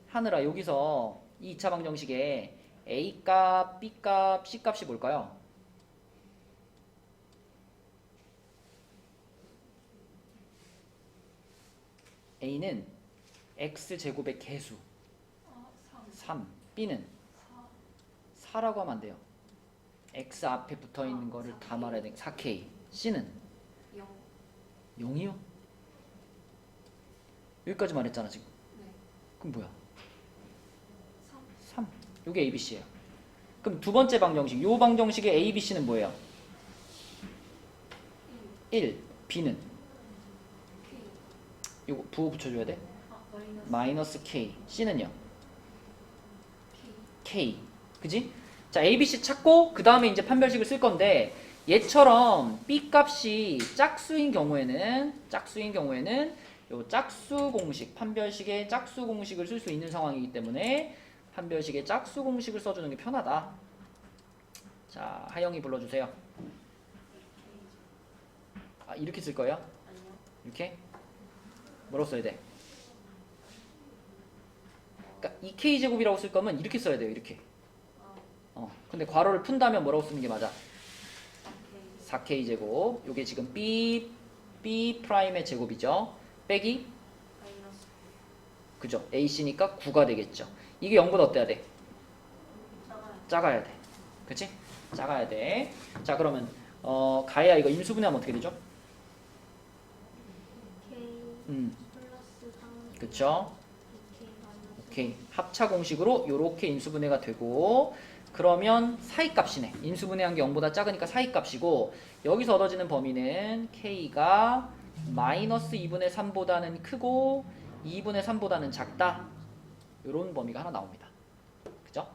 하늘아, 여기서 이 2차 방정식에 A값, B값, C값이 뭘까요? A는 X제곱의 개수 3, B는 4라고 하면 안 돼요. X 앞에 붙어있는 거를 다 말해야 돼. 4K. C는 0이요? 여기까지 말했잖아 지금. 그럼 뭐야? 3. 요게 ABC예요. 그럼 두 번째 방정식, 요 방정식의 ABC는 뭐예요? 1. B는 요거 부호 붙여줘야 돼. 마이너스 K. C는요? K. 그지? 자, ABC 찾고 그 다음에 이제 판별식을 쓸 건데, 얘처럼 B 값이 짝수인 경우에는 요 짝수 공식, 판별식의 짝수 공식을 쓸 수 있는 상황이기 때문에 판별식의 짝수 공식을 써주는 게 편하다. 자, 하영이 불러주세요. 이렇게 쓸 거예요? 이렇게? 뭐라고 써야 돼? 그러니까 2K제곱이라고 쓸 거면 이렇게 써야 돼요. 이렇게. 근데 괄호를 푼다면 뭐라고 쓰는 게 맞아? 4K제곱. 요게 지금 B'의 제곱이죠. 빼기? 그죠? AC니까 9가 되겠죠. 이게 0보다 어때야 돼? 작아야 돼. 그치? 작아야 돼. 자, 그러면 가야 이거 임수분해하면 어떻게 되죠? 그쵸? 오케이. 합차 공식으로 요렇게 인수분해가 되고, 그러면 사이값이네. 인수분해한 게 0보다 작으니까 사이값이고, 여기서 얻어지는 범위는 K가 마이너스 2분의 3보다는 크고 2분의 3보다는 작다. 요런 범위가 하나 나옵니다. 그죠?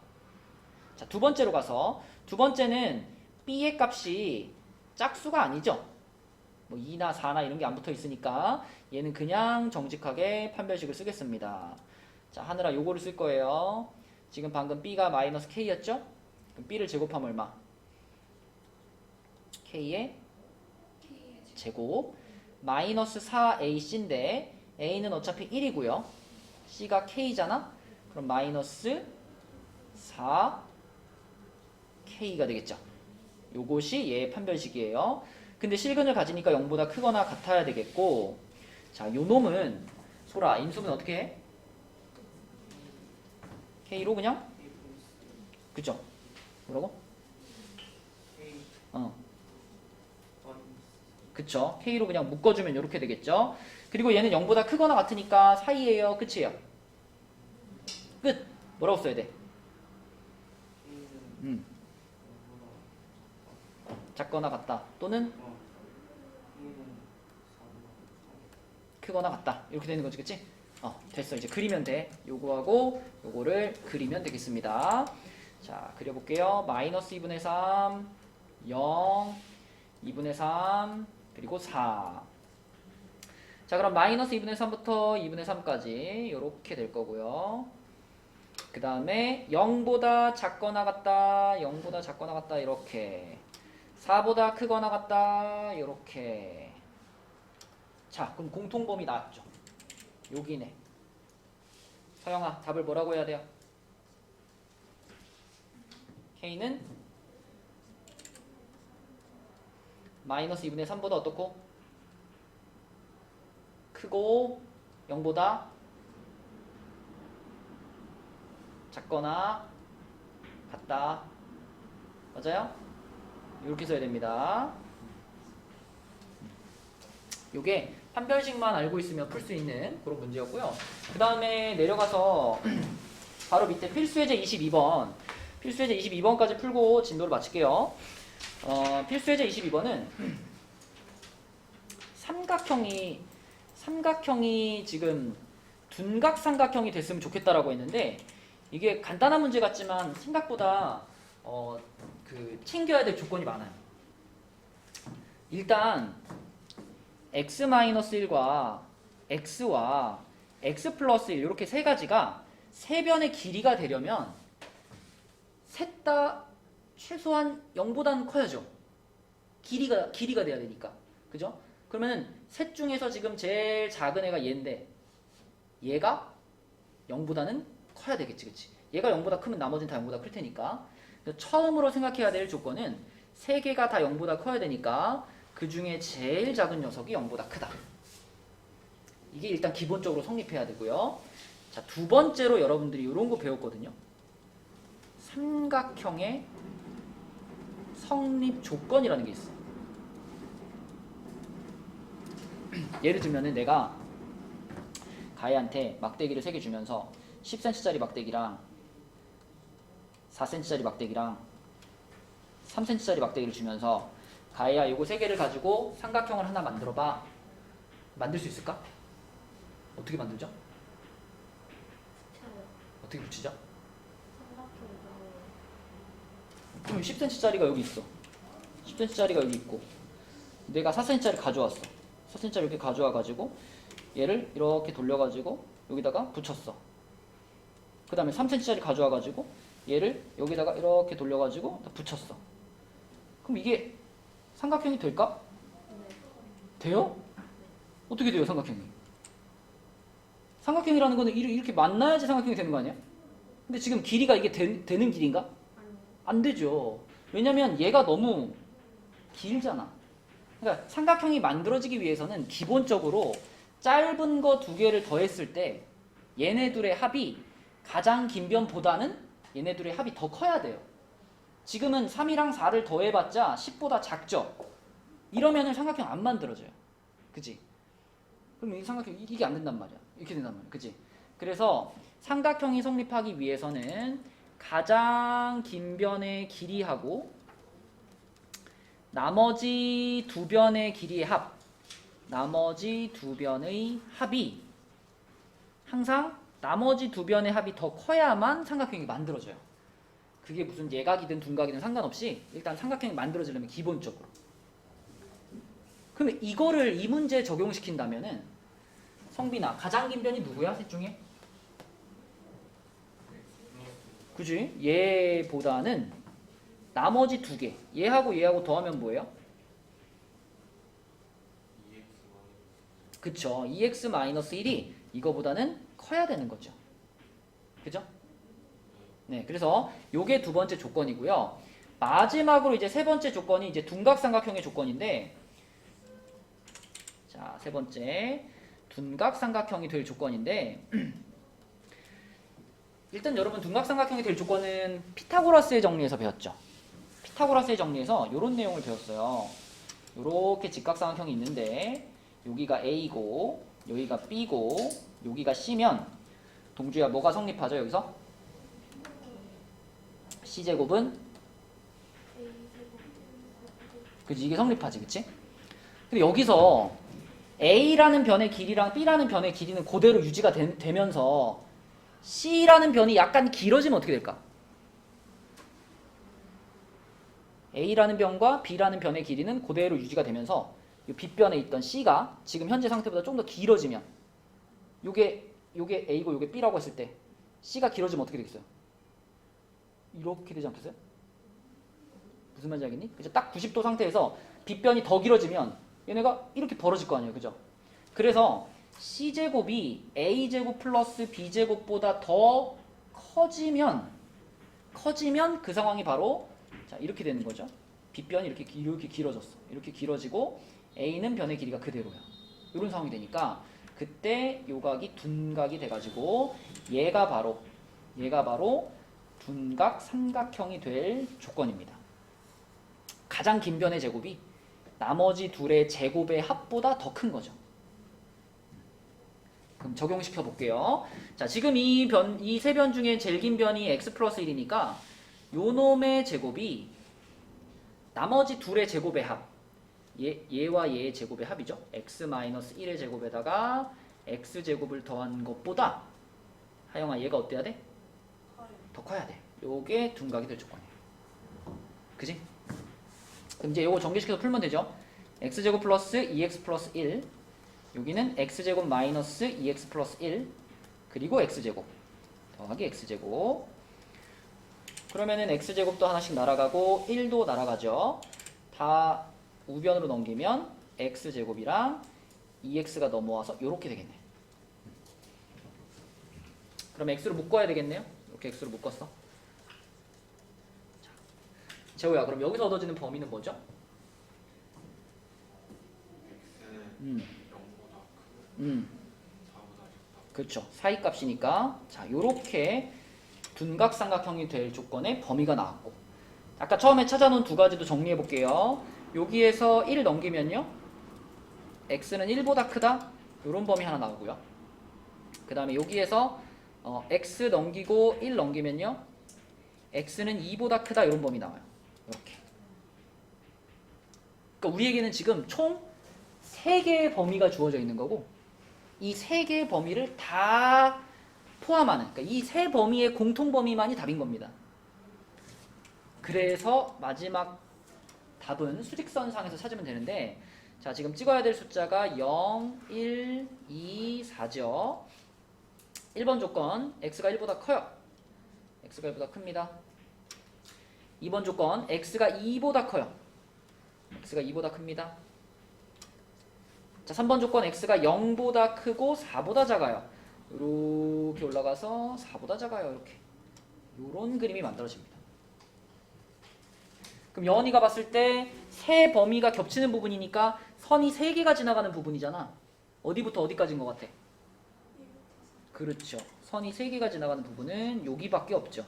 자, 두 번째로 가서, 두 번째는 B의 값이 짝수가 아니죠. 뭐 2나 4나 이런 게 안 붙어 있으니까 얘는 그냥 정직하게 판별식을 쓰겠습니다. 자, 하늘아, 요거를 쓸 거예요. 지금 방금 B가 마이너스 K였죠? 그럼 B를 제곱하면 얼마? K의 제곱 마이너스 4AC인데 A는 어차피 1이고요. C가 K잖아? 그럼 마이너스 4K가 되겠죠. 요것이 얘의 판별식이에요. 근데 실근을 가지니까 0보다 크거나 같아야 되겠고, 자, 요 놈은 소라, 인수분 어떻게 해? K로 그냥? 그죠? 뭐라고? 그쵸? K로 그냥 묶어주면 이렇게 되겠죠? 그리고 얘는 0보다 크거나 같으니까 사이에요? 끝이에요? 끝! 뭐라고 써야 돼? 작거나 같다. 또는 크거나 같다. 이렇게 되는 거지, 그치? 됐어. 이제 그리면 돼. 요거하고 요거를 그리면 되겠습니다. 자, 그려볼게요. 마이너스 2분의 3, 0, 2분의 3, 그리고 4. 자, 그럼 마이너스 2분의 3부터 2분의 3까지 이렇게 될 거고요. 그 다음에 0보다 작거나 같다, 0보다 작거나 같다, 이렇게. 4보다 크거나 같다, 이렇게. 자, 그럼 공통범위 나왔죠. 여기네. 서영아, 답을 뭐라고 해야 돼요? K는 마이너스 2분의 3보다 어떻고? 크고 0보다 작거나 같다. 맞아요? 이렇게 써야 됩니다. 요게 한 별씩만 알고 있으면 풀 수 있는 그런 문제였고요. 그 다음에 내려가서 바로 밑에 필수예제 22번. 필수예제 22번까지 풀고 진도를 마칠게요. 필수예제 22번은 삼각형이 지금 둔각 삼각형이 됐으면 좋겠다라고 했는데 이게 간단한 문제 같지만 생각보다 챙겨야 될 조건이 많아요. 일단 x-1과 x와 x 플러스 1 이렇게 세 가지가 세 변의 길이가 되려면 셋 다 최소한 0보다는 커야죠. 길이가 돼야 되니까. 그죠? 그러면은 셋 중에서 지금 제일 작은 애가 얘인데 얘가 0보다는 커야 되겠지. 그치? 얘가 0보다 크면 나머지는 다 0보다 클 테니까. 처음으로 생각해야 될 조건은 세 개가 다 0보다 커야 되니까 그 중에 제일 작은 녀석이 0보다 크다. 이게 일단 기본적으로 성립해야 되고요. 자, 두 번째로 여러분들이 이런 거 배웠거든요. 삼각형의 성립 조건이라는 게 있어. 예를 들면은 내가 가희한테 막대기를 3개 주면서 10cm짜리 막대기랑 4cm짜리 막대기랑 3cm짜리 막대기를 주면서 가희야 요거 3개를 가지고 삼각형을 하나 만들어봐. 만들 수 있을까? 어떻게 만들죠? 붙여요. 어떻게 붙이죠? 삼각형으로. 그럼 10cm짜리가 여기 있어. 10cm짜리가 여기 있고 내가 4cm짜리 가져왔어. 4cm짜리 이렇게 가져와가지고 얘를 이렇게 돌려가지고 여기다가 붙였어. 그 다음에 3cm짜리 가져와가지고 얘를 여기다가 이렇게 돌려가지고 붙였어. 그럼 이게 삼각형이 될까? 네. 돼요? 어떻게 돼요 삼각형이? 삼각형이라는 거는 이렇게 만나야지 삼각형이 되는 거 아니야? 근데 지금 길이가 이게 되는 길인가? 아니요. 안 되죠. 왜냐면 얘가 너무 길잖아. 그러니까 삼각형이 만들어지기 위해서는 기본적으로 짧은 거 두 개를 더했을 때 얘네 둘의 합이 가장 긴 변보다는 얘네 둘의 합이 더 커야 돼요. 지금은 3이랑 4를 더해봤자 10보다 작죠. 이러면은 삼각형 안 만들어져요. 그치? 그럼 이 삼각형 이게 안 된단 말이야. 이렇게 된단 말이야. 그치? 그래서 삼각형이 성립하기 위해서는 가장 긴 변의 길이하고 나머지 두 변의 길이의 나머지 두 변의 합이 항상 나머지 두 변의 합이 더 커야만 삼각형이 만들어져요. 그게 무슨 예각이든 둔각이든 상관없이 일단 삼각형이 만들어지려면 기본적으로. 그러면 이거를 이 문제에 적용시킨다면은 성빈아 가장 긴 변이 누구야? 셋 중에? 그지? 얘보다는 나머지 두 개. 얘하고 얘하고 더하면 뭐예요? 그쵸. 2x-1이 이거보다는 커야 되는 거죠. 그죠? 네, 그래서 요게 두 번째 조건이고요. 마지막으로 이제 세 번째 조건이 이제 둔각삼각형의 조건인데, 자, 세 번째 둔각삼각형이 될 조건인데, 일단 여러분 둔각삼각형이 될 조건은 피타고라스의 정리에서 배웠죠. 피타고라스의 정리에서 요런 내용을 배웠어요. 요렇게 직각삼각형이 있는데 여기가 A고 여기가 B고 여기가 C면 동주야 뭐가 성립하죠 여기서? C제곱은? 그치 이게 성립하지 그치? 근데 여기서 A라는 변의 길이랑 B라는 변의 길이는 그대로 유지가 되면서 C라는 변이 약간 길어지면 어떻게 될까? A라는 변과 B라는 변의 길이는 그대로 유지가 되면서 이 B변에 있던 C가 지금 현재 상태보다 좀 더 길어지면 요게 A고 요게 B라고 했을 때 C가 길어지면 어떻게 되겠어요? 이렇게 되지 않겠어요? 무슨 말인지 알겠니? 그죠? 딱 90도 상태에서 B변이 더 길어지면 얘네가 이렇게 벌어질 거 아니에요. 그죠? 그래서 C제곱이 A제곱 플러스 B제곱보다 더 커지면 그 상황이 바로 자 이렇게 되는 거죠. B변이 이렇게 길어졌어. 이렇게 길어지고 A는 변의 길이가 그대로야. 이런 상황이 되니까 그때 요각이 둔각이 돼가지고 얘가 바로 둔각 삼각형이 될 조건입니다. 가장 긴 변의 제곱이 나머지 둘의 제곱의 합보다 더 큰 거죠. 그럼 적용시켜 볼게요. 자, 지금 이 세 변 중에 제일 긴 변이 x 플러스 1이니까 요 놈의 제곱이 나머지 둘의 제곱의 합, 얘와 얘의 제곱의 합이죠. x 마이너스 1의 제곱에다가 x 제곱을 더한 것보다 하영아 얘가 어때야 돼? 더 커야 돼. 요게 둔각이 될 조건이에요. 그지? 그럼 이제 요거 전개시켜서 풀면 되죠. x제곱 플러스 2x 플러스 1, 여기는 x제곱 마이너스 2x 플러스 1, 그리고 x제곱 더하기 x제곱. 그러면은 x제곱도 하나씩 날아가고 1도 날아가죠. 다 우변으로 넘기면 x제곱이랑 2x가 넘어와서 요렇게 되겠네. 그럼 x로 묶어야 되겠네요. 이렇게 x로 묶었어. 재호야, 그럼 여기서 얻어지는 범위는 뭐죠? x는 0보다 크고 4보다 작다. 그렇죠. 사이값이니까. 자, 요렇게 둔각삼각형이 될 조건의 범위가 나왔고, 아까 처음에 찾아놓은 두 가지도 정리해 볼게요. 여기에서 1을 넘기면요, x는 1보다 크다, 요런 범위 하나 나오고요. 그 다음에 여기에서 x 넘기고 1 넘기면요, x는 2보다 크다, 요런 범위 나와요. 이렇게. 그러니까 우리에게는 지금 총 3개의 범위가 주어져 있는 거고, 이 3개의 범위를 다 포함하는, 그러니까 이 세 범위의 공통 범위만이 답인 겁니다. 그래서 마지막 답은 수직선상에서 찾으면 되는데, 자, 지금 찍어야 될 숫자가 0, 1, 2, 4죠. 1번 조건 x가 1보다 커요. x가 1보다 큽니다. 2번 조건 x가 2보다 커요. x가 2보다 큽니다. 자, 3번 조건 x가 0보다 크고 4보다 작아요. 이렇게 올라가서 4보다 작아요. 이렇게. 요런 그림이 만들어집니다. 그럼 여원이가 봤을 때 세 범위가 겹치는 부분이니까 선이 3개가 지나가는 부분이잖아. 어디부터 어디까지인 것 같아? 그렇죠. 선이 3개가 지나가는 부분은 여기밖에 없죠.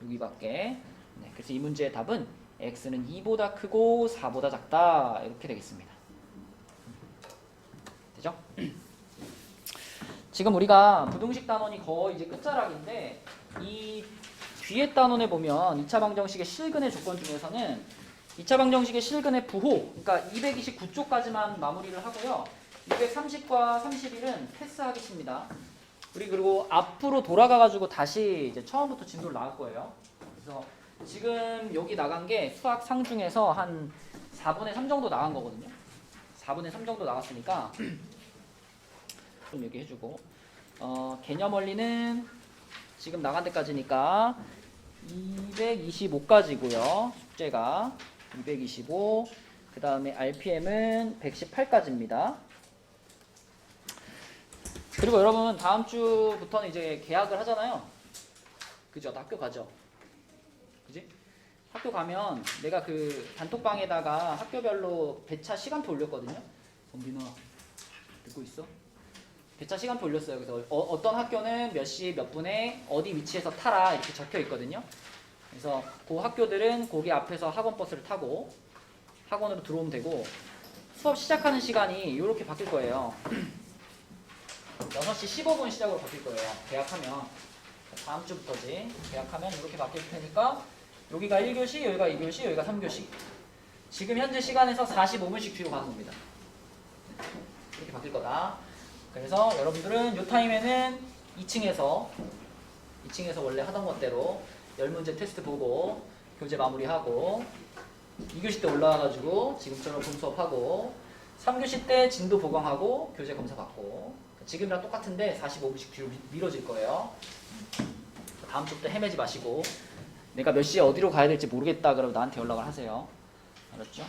여기밖에. 네, 그래서 이 문제의 답은 x는 2보다 크고 4보다 작다. 이렇게 되겠습니다. 되죠? 지금 우리가 부등식 단원이 거의 이제 끝자락인데, 이 뒤에 단원에 보면 2차 방정식의 실근의 조건 중에서는 2차 방정식의 실근의 부호, 그러니까 229쪽까지만 마무리를 하고요. 230과 31은 패스하겠습니다. 우리 그리고 앞으로 돌아가가지고 다시 이제 처음부터 진도를 나갈 거예요. 그래서 지금 여기 나간 게 수학 상 중에서 한 4분의 3 정도 나간 거거든요. 4분의 3 정도 나갔으니까 좀 얘기해주고, 개념 원리는 지금 나간 데까지니까 225까지고요. 숙제가 225, 그 다음에 RPM은 118까지입니다. 그리고 여러분 다음 주부터는 이제 개학을 하잖아요. 그죠? 학교 가죠. 그지? 학교 가면 내가 그 단톡방에다가 학교별로 배차 시간표 올렸거든요. 범빈아 듣고 있어? 배차 시간표 올렸어요. 그래서 어떤 학교는 몇 시 몇 분에 어디 위치에서 타라 이렇게 적혀 있거든요. 그래서 그 학교들은 거기 앞에서 학원 버스를 타고 학원으로 들어오면 되고, 수업 시작하는 시간이 이렇게 바뀔 거예요. 6시 15분 시작으로 바뀔 거예요. 계약하면. 다음 주부터지. 계약하면 이렇게 바뀔 테니까 여기가 1교시, 여기가 2교시, 여기가 3교시. 지금 현재 시간에서 45분씩 뒤로 가는 겁니다. 이렇게 바뀔 거다. 그래서 여러분들은 이 타임에는 2층에서 원래 하던 것대로 10문제 테스트 보고 교재 마무리하고, 2교시 때 올라와가지고 지금처럼 분수업하고, 3교시 때 진도 보강하고 교재 검사 받고, 지금이랑 똑같은데 45분씩 뒤로 미뤄질 거예요. 다음 주부터 헤매지 마시고, 내가 몇 시에 어디로 가야 될지 모르겠다 그러면 나한테 연락을 하세요. 알았죠?